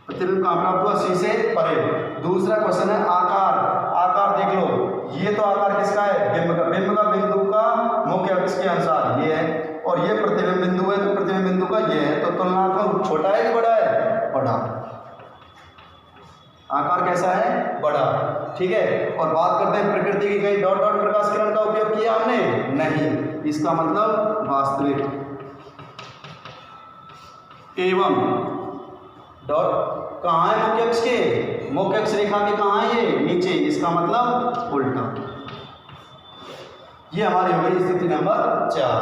प्रतिबिंब कहाँ प्राप्त हुआ, सी से परे। दूसरा क्वेश्चन है आकार, आकार देख लो, ये तो आकार किसका है, बिंब का, बिंब का बिंदु का मुख्य अक्ष के अनुसार ये है, और ये प्रतिबिंब बिंदु है तो प्रतिबिंब बिंदु का ये है, तो तुलनात्मक छोटा है कि बड़ा है, बड़ा, आकार कैसा है, बड़ा। ठीक है, और बात करते हैं प्रकृति की कई डॉट डॉट प्रकाश किरण का उपयोग किया हमने, नहीं, इसका मतलब वास्तविक एवं डॉट कहाँ है, मुख्य अक्ष के, मुख्य अक्ष रेखा के कहाँ है, ये नीचे, इसका मतलब उल्टा। ये हमारी हो गई स्थिति नंबर 4,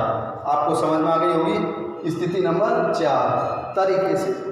आपको समझ में आ गई होगी स्थिति नंबर 4 तरीके से।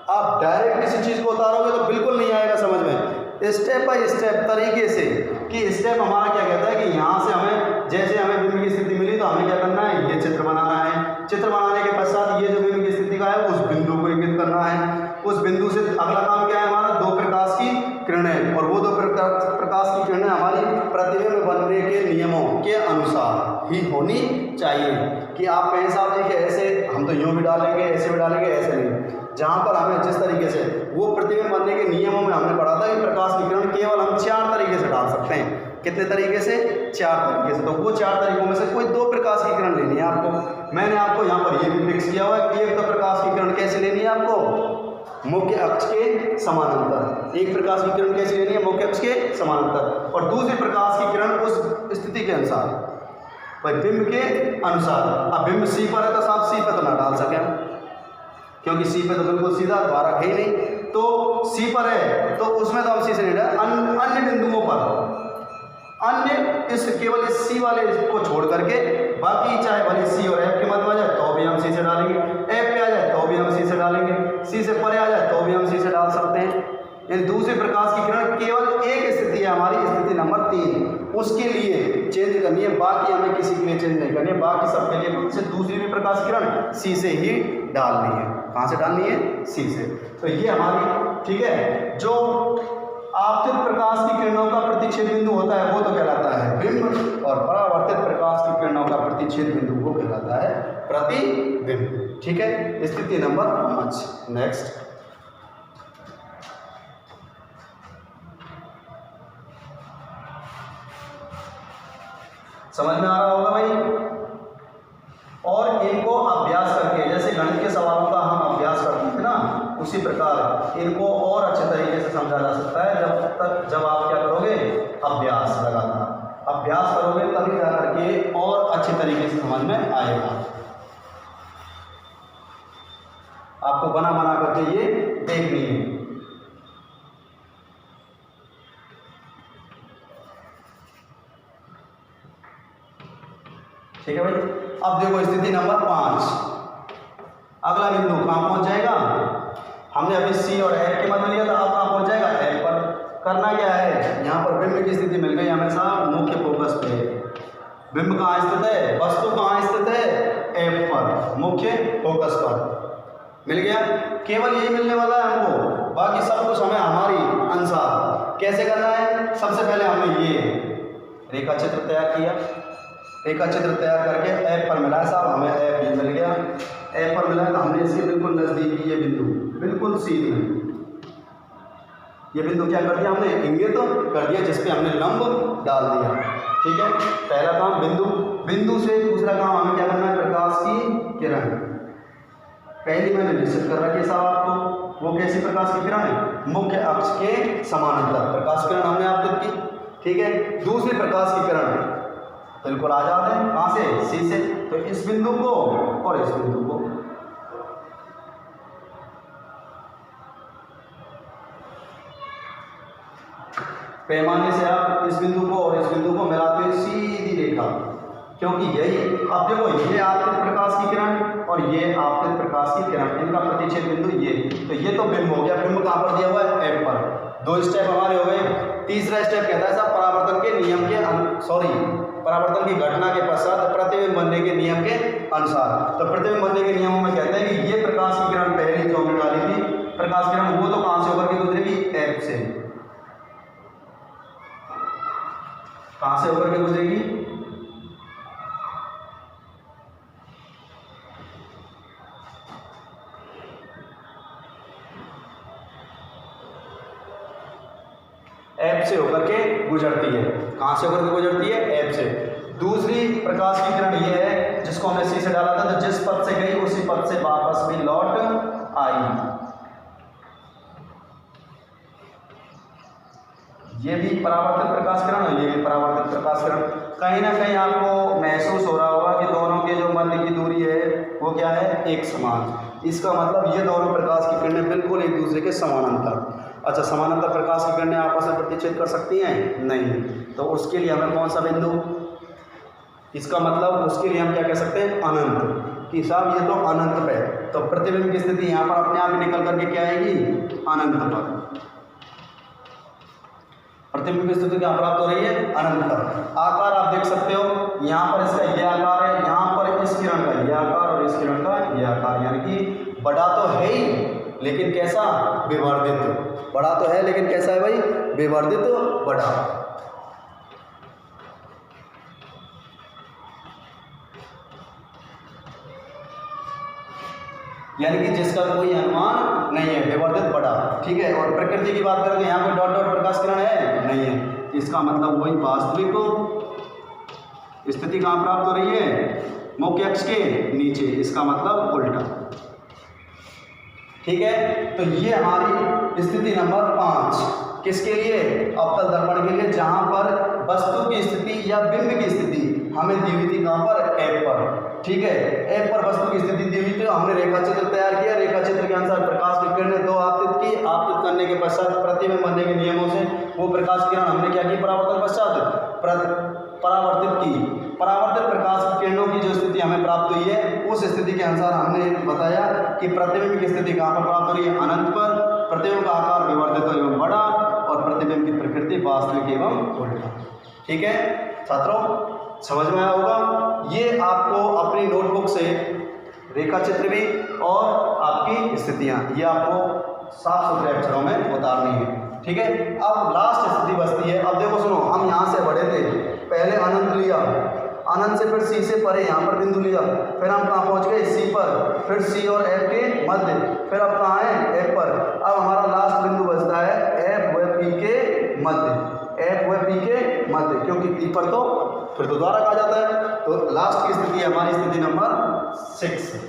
आप डायरेक्ट किसी चीज़ को उतारोगे तो बिल्कुल नहीं आएगा समझ में, स्टेप बाय स्टेप तरीके से, कि स्टेप हमारा क्या कहता है कि यहाँ से हमें, जैसे हमें बिंब की स्थिति मिली तो हमें क्या करना है, ये चित्र बनाना है, चित्र बनाने के पश्चात ये जो बिंब की स्थिति का है उस बिंदु को इंगित करना है, उस बिंदु से अगला काम क्या है हमारा, 2 प्रकाश की किरणें, और वो 2 प्रकाश की किरणें हमारी प्रतिबिंब बनने के नियमों के अनुसार ही होनी चाहिए। कि आप कहें साहब जी कि ऐसे हम तो यूँ भी डालेंगे, ऐसे भी डालेंगे, ऐसे नहीं, जहाँ पर हमें जिस तरीके से वो प्रतिबिंब बनने के नियमों में हमने पढ़ा था कि प्रकाश की किरण केवल हम 4 तरीके से डाल सकते हैं। कितने तरीके से, 4 तरीके से। तो वो 4 तरीकों में से कोई 2 प्रकाश की किरण लेनी है आपको। मैंने आपको यहाँ पर ये भी फिक्स किया हुआ है कि एक तो प्रकाश की किरण कैसे लेनी है आपको, मुख्य अक्ष के समानांतर। एक प्रकाश की किरण कैसी लेनी है? मुख्य अक्ष के समानांतर। और दूसरे प्रकाश की किरण उस स्थिति के अनुसार, भाई बिंब के अनुसार। अब बिंब सी पर है तो साहब सी पे तो ना डाल सके हम, क्योंकि सी पे तो बिल्कुल सीधा द्वारक है ही नहीं। तो सी पर है तो उसमें तो हम सी से नहीं डाल, अन्य बिंदुओं पर, अन्य इस केवल इस सी वाले को छोड़ करके बाकी चाहे भले सी और एफ के मध्य आ जाए तो भी हम सी से डालेंगे, एफ पे आ जाए तो भी हम सी से डालेंगे, सी से परे आ जाए तो भी हम सी से डाल सकते हैं। यानी दूसरे प्रकाश की किरण केवल एक स्थिति है हमारी, स्थिति नंबर 3, उसके लिए चेंज करनी है, बाकी हमें किसी के लिए चेंज नहीं करनी है। बाकी सबके लिए से दूसरी भी प्रकाश किरण सी से ही डालनी है। कहाँ से डालनी है? सी से। तो ये हमारी, ठीक है, जो आपतित प्रकाश की किरणों का प्रतिच्छेद बिंदु होता है वो तो कहलाता है बिंब, और परावर्तित प्रकाश की किरणों का प्रतिच्छेद बिंदु वो कहलाता है प्रतिबिंब। ठीक है, स्थिति नंबर 5। नेक्स्ट, समझ में आ रहा होगा भाई? और इनको अभ्यास करके, जैसे गणित के सवालों का हम अभ्यास करते थे ना, उसी प्रकार इनको और अच्छे तरीके से समझा जा सकता है जब आप क्या करोगे? अभ्यास लगातार अभ्यास करोगे तभी जा करके और अच्छे तरीके से समझ में आएगा। आपको बना बना करके ये देखनी है। ठीक है भाई। अब देखो स्थिति नंबर 5, अगला बिंदु कहाँ पहुंच जाएगा? हमने अभी सी और एफ के मध्य लिया था, अब कहाँ पहुंच जाएगा? एफ पर। करना क्या है? यहाँ पर बिंब की स्थिति मिल गई हमेशा मुख्य फोकस पे। बिंब कहाँ स्थित है? वस्तु कहाँ स्थित है? एफ पर, मुख्य फोकस पर मिल गया। केवल यही मिलने वाला है हमको, बाकी सब कुछ हमें हमारी अनुसार कैसे करना है? सबसे पहले हमने ये रेखा चित्र तैयार किया, रेखा चित्र तैयार करके एफ पर मिला साहब, हमें एफ ये मिल गया। एफ पर मिला तो हमने इसके बिल्कुल नजदीक ये बिंदु बिल्कुल सीध में ये बिंदु क्या कर दिया? हमने इंगित कर दिया, जिसपे हमने लंब डाल दिया। ठीक है, पहला काम बिंदु से दूसरा काम हमें क्या करना है? प्रकाश की किरण पहली मैंने निश्चित कर रखी है साहब आपको। वो कैसी प्रकाश की किरण है? मुख्य अक्ष के समानांतर प्रकाश किरण हमने आपको की। ठीक है, दूसरी प्रकाश की किरण बिल्कुल आजाद है, कहाँ से? सी से। तो इस बिंदु को और इस बिंदु को पैमाने से आप इस बिंदु को और इस बिंदु को मिलाते हैं सीधी रेखा, क्योंकि यही, अब देखो ये आपतित प्रकाश की किरण और ये आपतित प्रकाश की किरण, इनका प्रतिच्छेद बिंदु ये, तो ये तो बिंब हो गया। बिंब कहाँ पर दिया हुआ है? एफ पर। 2 स्टेप हमारे हो गए। तीसरा स्टेप कहता है साहब परावर्तन के नियम के परावर्तन की घटना के पश्चात प्रतिबिंब बनने के नियम के अनुसार। तो प्रतिबिंब बनने के नियमों में कहते हैं कि ये प्रकाश की किरण पहली जो हमने डाली थी प्रकाश किरण, वो तो कहाँ से होकर के गुजरेगी? एफ से। कहाँ से होकर के गुजरेगी? एफ से होकर के गुजरती है। कहाँ से होकर के गुजरती है? एफ से। दूसरी प्रकाश की किरण ये है जिसको हमने सी से डाला था, तो जिस पथ से गई उसी पथ से वापस भी लौट आई। ये भी परावर्तित प्रकाश किरण और ये भी परावर्तित प्रकाश किरण। कहीं ना कहीं आपको महसूस हो रहा होगा कि दोनों के जो मध्य की दूरी है वो क्या है? एक समान। इसका मतलब ये दोनों प्रकाश की किरणें बिल्कुल एक दूसरे के समानांतर। अच्छा, समानांतर प्रकाश की किरणें आपस में प्रतिच्छेद कर सकती हैं? नहीं। तो उसके लिए हमें कौन सा बिंदु? इसका मतलब उसके लिए हम क्या कह सकते हैं? अनंत। कि साहब ये तो अनंत पे, तो प्रतिबिंब की स्थिति यहाँ पर अपने आप ही निकल करके क्या आएगी? अनंत पर। प्रतिबिंब की स्थिति क्या प्राप्त हो रही है? अनंत पर। आकार आप देख सकते हो, यहाँ पर इसका ये आकार है, यहाँ पर इस किरण का ये आकार और इस किरण का ये आकार, यानी कि बड़ा तो है ही लेकिन कैसा? विवर्धित। बड़ा तो है लेकिन कैसा है भाई? विवर्धित बड़ा। यानी कि जिसका कोई अनुमान नहीं है, विवर्धित बड़ा। ठीक है, और प्रकृति की बात करें तो यहाँ कोई डॉट डॉट प्रकाश किरण है? नहीं है। इसका मतलब वही वास्तविक स्थिति कहाँ प्राप्त हो रही है? मुख्य अक्ष के नीचे। इसका मतलब उल्टा। ठीक है। तो ये हमारी स्थिति नंबर 5 किसके लिए, अवतल दर्पण के लिए, जहां पर वस्तु की स्थिति या बिंब की स्थिति हमें दी हुई थी, कहां पर, एफ पर, ठीक है। एफ पर वस्तु की स्थिति दी हुई थी, हमने रेखा चित्र तैयार किया, रेखा चित्र के अनुसार प्रकाश की किरणें दो आपतित की, आपतित करने के पश्चात प्रतिबिंब बनने के नियमों से वो प्रकाश किरण हमने क्या की, परावर्तन पश्चात परावर्तित की। परावर्तित प्रकाश की किरणों की जो स्थिति हमें प्राप्त हुई है, उस स्थिति के अनुसार हमने बताया कि प्रतिबिंब की स्थिति कहाँ पर प्राप्त हो रही है, अनंत पर, प्रतिबिंब का आकार विवर्धित एवं बड़ा और प्रतिबिंब की प्रकृति वास्तविक एवं उल्टा। ठीक है छात्रों, समझ में आया होगा। ये आपको अपनी नोटबुक से रेखा चित्र भी और आपकी स्थितियाँ ये आपको साफ सुथरे अक्षरों में उतारनी है। ठीक है, अब लास्ट स्थिति बचती है। अब देखो सुनो, हम यहाँ से बढ़े थे, पहले अनंत लिया, अनंत से फिर सी से परे यहाँ पर बिंदु लिया, फिर हम कहाँ पहुँच गए, सी पर, फिर सी और एफ के मध्य, फिर अब कहाँ है, एफ पर। अब हमारा लास्ट बिंदु बचता है एफ व पी के मध्य, एफ व पी के मध्य, क्योंकि पी पर तो फिर तो द्वारक आ जाता है। तो लास्ट की स्थिति है हमारी स्थिति नंबर 6।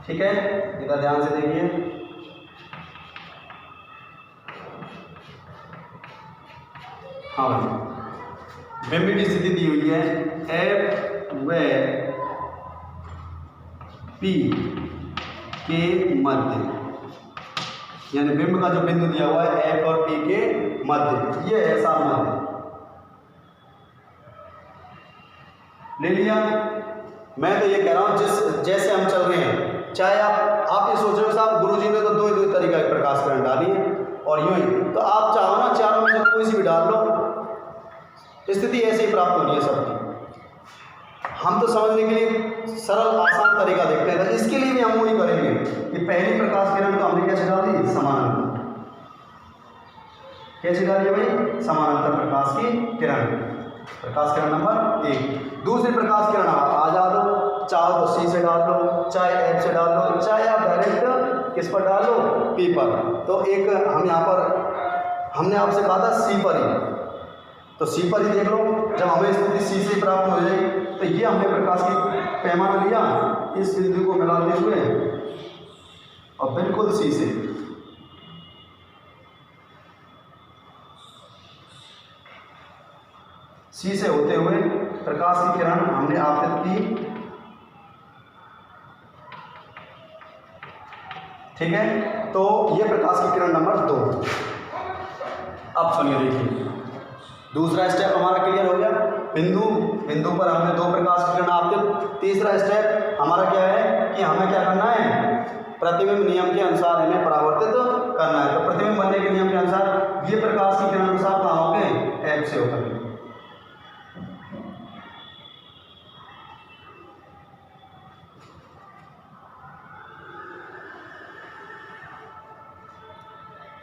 ठीक है, इधर ध्यान से देखिए। हाँ, बिंब की स्थिति दी हुई है एफ व पी के मध्य, यानी बिंब का जो बिंदु दिया हुआ है एफ और पी के मध्य, ये ऐसा मध्य ले लिया। मैं तो ये कह रहा हूं जैसे हम चल रहे हैं, चाहे आप ये सोच रहे हो साहब गुरुजी ने तो दो ही तरीका की प्रकाश किरण डाली है और यूं ही, तो आप चाहो ना चारों में से कोई सी भी डाल लो, स्थिति ऐसे ही प्राप्त होनी है सबकी। हम तो समझने के लिए सरल आसान तरीका देखते हैं, तो इसके लिए भी हम वही करेंगे कि पहली प्रकाश किरण तो हमने कैसे डाल दी, समानांतर। कैसे डाली है भाई, समानांतर प्रकाश की किरण, प्रकाश किरण नंबर 1। दूसरी प्रकाश किरण आ जा दो, चाहो तो सी से डाल लो, चाहे एफ से डाल लो, चाहे आप डायरेक्ट किस पर डाल लो, पी पर। तो एक हम यहाँ पर हमने आपसे कहा था सी पर ही, तो सी पर ही देख लो। जब हमें स्थिति सी से प्राप्त हो जाएगी तो ये हमने प्रकाश की पैमाना लिया, इस बिंदु को मिलाते हुए और बिल्कुल सी से होते हुए प्रकाश की किरण हमने आपतित की। ठीक है, तो ये प्रकाश की किरण नंबर 2। अब सुनिए, देखिए दूसरा स्टेप हमारा क्लियर हो गया। बिंदु पर हमने 2 प्रकाश की किरण आपतित। तीसरा स्टेप हमारा क्या है कि हमें क्या करना है, प्रतिबिंब नियम के अनुसार इन्हें परावर्तित करना है। तो प्रतिबिंब बनने के नियम के अनुसार ये प्रकाश की किरण अनुसार कहाँ होंगे, एफ से होकर।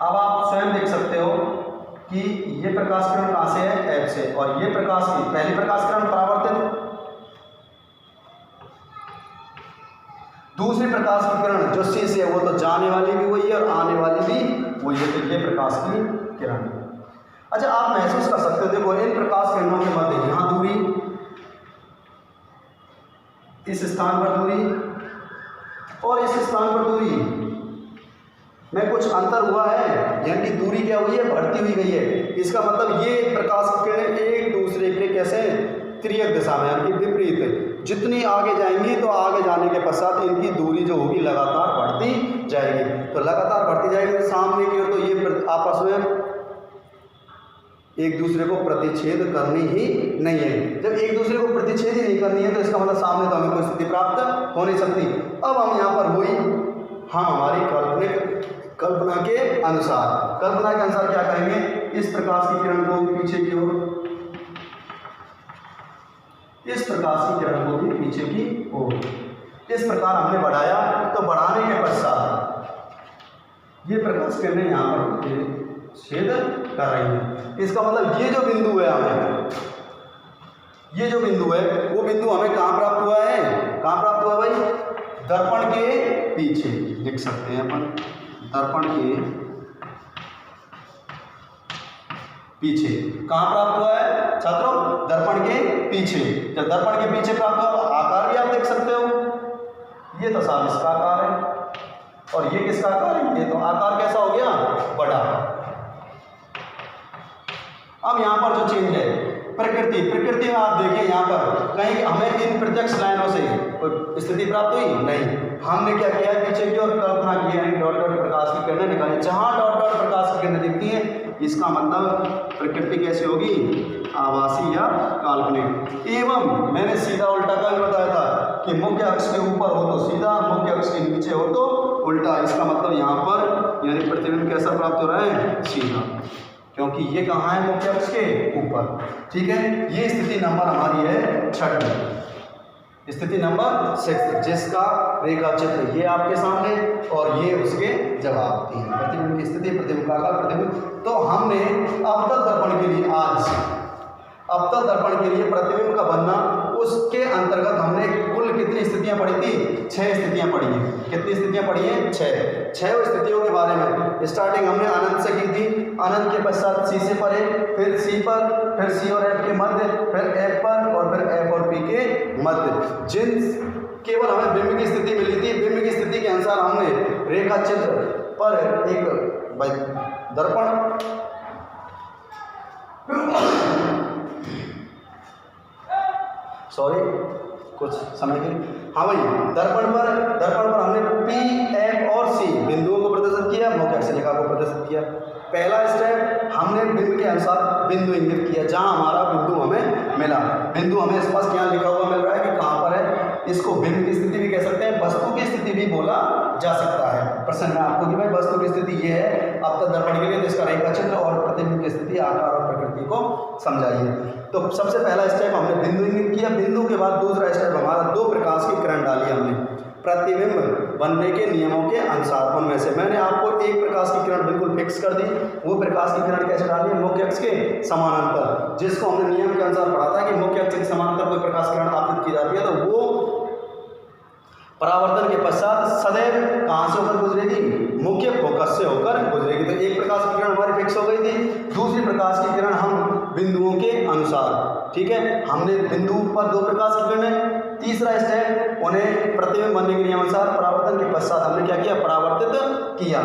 अब आप स्वयं देख सकते हो कि ये प्रकाश किरण कहाँ से है, एफ से, और ये प्रकाश की पहली प्रकाश किरण परावर्तित, दूसरी प्रकाश की किरण जो सी से है वो तो जाने वाली भी वही है और आने वाली भी वही है, तो ये प्रकाश की किरण। अच्छा, आप महसूस कर सकते हो, देखो इन प्रकाश किरणों के मध्य यहाँ दूरी, इस स्थान पर दूरी और इस स्थान पर दूरी में कुछ अंतर हुआ है, यानी कि दूरी क्या हुई है, बढ़ती हुई गई है। इसका मतलब ये प्रकाश की किरणें एक दूसरे के कैसे तिर्यक दिशा में, यानी कि विपरीत, जितनी आगे जाएंगी तो आगे जाने के पश्चात इनकी दूरी जो होगी लगातार बढ़ती जाएगी। तो लगातार बढ़ती जाएगी तो सामने की ओर तो ये आपस में एक दूसरे को प्रतिच्छेद करनी ही नहीं है। जब एक दूसरे को प्रतिच्छेद ही नहीं करनी है तो इसका मतलब सामने तो हमें कोई स्थिति प्राप्त हो नहीं सकती। अब हम यहाँ पर हुई, हम हमारी कल्पना के अनुसार क्या करेंगे, इस प्रकाश की किरण को भी पीछे की ओर, इस प्रकाश की किरण को भी पीछे की ओर इस प्रकार हमने बढ़ाया। तो बढ़ाने के पश्चात ये प्रकाश किरणें यहाँ पर छेद कर रही है। इसका मतलब ये जो बिंदु है हमें, ये जो बिंदु है वो बिंदु हमें कहाँ प्राप्त हुआ है, कहाँ प्राप्त हुआ भाई, दर्पण के पीछे लिख सकते हैं अपन, दर्पण के पीछे कहाँ प्राप्त हुआ है छात्रों? दर्पण के पीछे। जब दर्पण के पीछे प्राप्त हुआ, आकार भी आप देख सकते हो, ये तो साफ इसका आकार है और ये किसका आकार है? ये तो आकार कैसा हो गया? बड़ा। अब यहाँ पर जो चेंज है प्रकृति, प्रकृति में आप देखिए यहाँ पर कहीं हमें इन प्रत्यक्ष लाइनों से कोई स्थिति प्राप्त हुई नहीं। हमने क्या किया है, पीछे की ओर कल्पना की है, डॉट डॉट प्रकाश की किरणें निकाली। जहाँ डॉट डॉट प्रकाश की किरणें दिखती हैं इसका मतलब प्रकृति कैसी होगी? आभासी या काल्पनिक। एवं मैंने सीधा उल्टा का भी बताया था कि मुख्य अक्ष के ऊपर हो तो सीधा, मुख्य अक्ष के नीचे हो तो उल्टा। इसका मतलब यहाँ पर यानी प्रतिबिंब कैसा प्राप्त हो रहा है? सीधा, क्योंकि ये कहाँ है? मुख्य अक्ष के ऊपर। ठीक है, ये स्थिति नंबर हमारी है 6, स्थिति नंबर 6, जिसका रेखा चित्र ये आपके सामने और ये उसके जवाब 3। प्रतिबिंब की स्थिति, प्रतिबिंब का आकार, प्रतिबिंब। तो हमने अवतल दर्पण के लिए आज अवतल दर्पण के लिए प्रतिबिंब का बनना, उसके अंतर्गत हमने कुल कितनी स्थितियां पढ़ी थी? 6 स्थितियां पढ़ी हैं। कितनी स्थितियां पढ़ी हैं? 6 स्थितियों के बारे में स्टार्टिंग हमने अनंत से की थी। अनंत के पश्चात सी से परे, फिर सी पर, फिर सी और एफ के मध्य, फिर एफ पर और फिर एफ और पी के मध्य। जिन केवल हमें बिंब की स्थिति मिली थी, बिंब की स्थिति के अनुसार हमने रेखा चित्र पर एक दर्पण कुछ समय के हाँ भाई दर्पण पर हमने पी, एफ और सी बिंदुओं को प्रदर्शित किया, मुख्य अक्ष रेखा को प्रदर्शित किया। पहला स्टेप हमने बिंब के अनुसार बिंदु इंगित किया, जहां हमारा बिंदु हमें मिला। बिंदु हमें स्पष्ट यहाँ लिखा हुआ मिल रहा है कि कहाँ पर है। इसको बिंब की स्थिति भी कह सकते हैं, वस्तु की स्थिति भी बोला जा सकता है। प्रश्न में आपको कि भाई वस्तु की स्थिति ये है अवतल दर्पण के लिए, तो इसका रेखा चित्र और प्रतिबिंब की स्थिति, आकार और प्रकृति को समझाइए। तो सबसे पहला स्टेप हमने बिंदु इंगित किया। बिंदु के बाद दूसरा स्टेप हमारा 2 प्रकाश की किरण डाली हमने प्रतिबिंब बनने के नियमों के अनुसार। उनमें से मैंने आपको एक प्रकाश की किरण बिल्कुल फिक्स कर दी। वो प्रकाश की किरण कैसे डाली? मुख्य अक्ष के समानांतर, जिसको हमने नियम के अनुसार पढ़ा था कि मुख्य अक्ष के समानांतर कोई प्रकाश किरण आपतित की जाती है तो वो परावर्तन के पश्चात सदैव कहाँ से होकर गुजरेगी? मुख्य फोकस से होकर गुजरेगी। तो एक प्रकाश की किरण हमारी फिक्स हो गई थी। दूसरी प्रकाश की किरण हम बिंदुओं के अनुसार, ठीक है, हमने बिंदु पर 2 प्रकाश की किरणें। तीसरा स्टेप उन्हें प्रतिबिंब बनने के नियमानुसार परावर्तन के पश्चात हमने क्या किया? परावर्तित किया।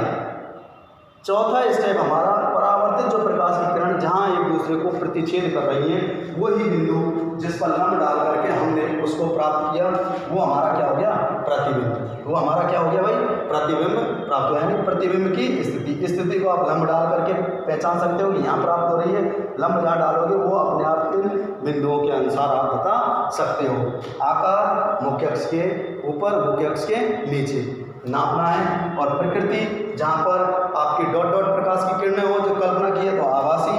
चौथा स्टेप हमारा परावर्तित जो प्रकाश की किरण जहाँ एक दूसरे को प्रतिच्छेद कर रही हैं, वही बिंदु जिस पर लंब डाल करके हमने उसको प्राप्त किया, वो हमारा क्या हो गया? प्रतिबिंब। वो हमारा क्या हो गया भाई? प्रतिबिंब प्राप्त हुआ। यानी प्रतिबिंब की स्थिति को आप लंब डाल करके पहचान सकते हो कि यहाँ प्राप्त हो रही है। लंब जहाँ डालोगे वो अपने आप इन बिंदुओं के अनुसार आप बता सकते हो। आकार मुख्य अक्ष के ऊपर, मुख्य अक्ष के नीचे नापना है। और प्रकृति जहाँ पर आपकी डॉट डॉट प्रकाश की किरणें हो जो कल्पना की है तो आभासी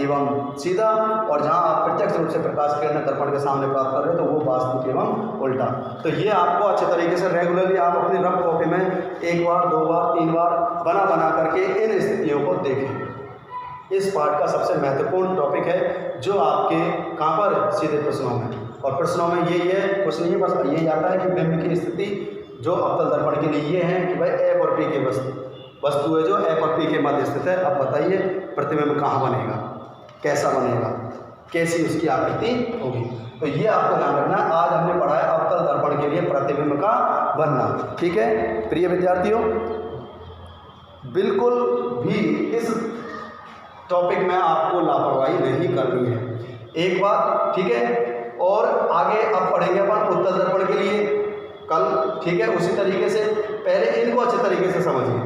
एवं सीधा, और जहाँ आप प्रत्यक्ष रूप से प्रकाश किरणें दर्पण के सामने प्राप्त कर रहे हो तो वो वास्तविक एवं उल्टा। तो ये आपको अच्छे तरीके से रेगुलरली आप अपनी रफ कॉपी में 1 बार 2 बार 3 बार बना करके इन स्थितियों को देखें। इस पाठ का सबसे महत्वपूर्ण टॉपिक है जो आपके कहाँ पर? सीधे प्रश्नों में। और प्रश्नों में यही है, कुछ नहीं है, बस यही आता है कि बिंब की स्थिति जो अवतल दर्पण के लिए ये है कि भाई एफ और पी के वस्तु है जो एफ और पी के मध्य स्थित है। अब बताइए प्रतिबिंब कहाँ बनेगा, कैसा बनेगा, कैसी उसकी आकृति होगी। तो ये आपको ध्यान रखना है। आज हमने पढ़ा है अवतल दर्पण के लिए प्रतिबिंब का बनना। ठीक है प्रिय विद्यार्थियों, बिल्कुल भी इस टॉपिक में आपको लापरवाही नहीं करनी है। एक बात, ठीक है। और आगे अब पढ़ेंगे अपन उत्तल दर्पण के लिए कल, ठीक है। उसी तरीके से पहले इनको अच्छे तरीके से समझिए।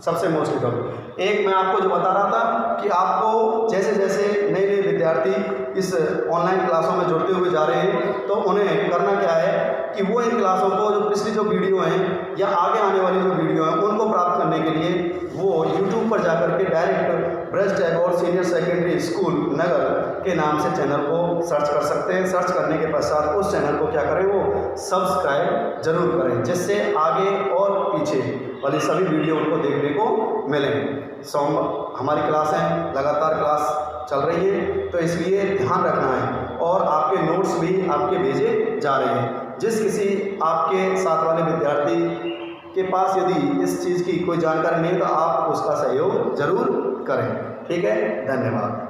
सबसे मोस्ट टॉपिक एक मैं आपको जो बता रहा था कि आपको जैसे जैसे नए नए विद्यार्थी इस ऑनलाइन क्लासों में जुड़ते हुए जा रहे हैं तो उन्हें करना क्या है कि वो इन क्लासों को जो पिछली जो वीडियो हैं या आगे आने वाली जो वीडियो हैं उनको प्राप्त करने के लिए वो यूट्यूब पर जाकर के direct Braj Tagore senior secondary school नगर के नाम से चैनल को सर्च कर सकते हैं। सर्च करने के पश्चात उस चैनल को क्या करें, वो सब्सक्राइब जरूर करें, जिससे आगे और पीछे वाली सभी वीडियो उनको देखने को मिलें। हमारी क्लासें लगातार क्लास चल रही है तो इसलिए ध्यान रखना है और आपके नोट्स भी आपके भेजे जा रहे हैं। जिस किसी आपके साथ वाले विद्यार्थी के पास यदि इस चीज़ की कोई जानकारी नहीं है तो आप उसका सहयोग जरूर करें। ठीक है, धन्यवाद।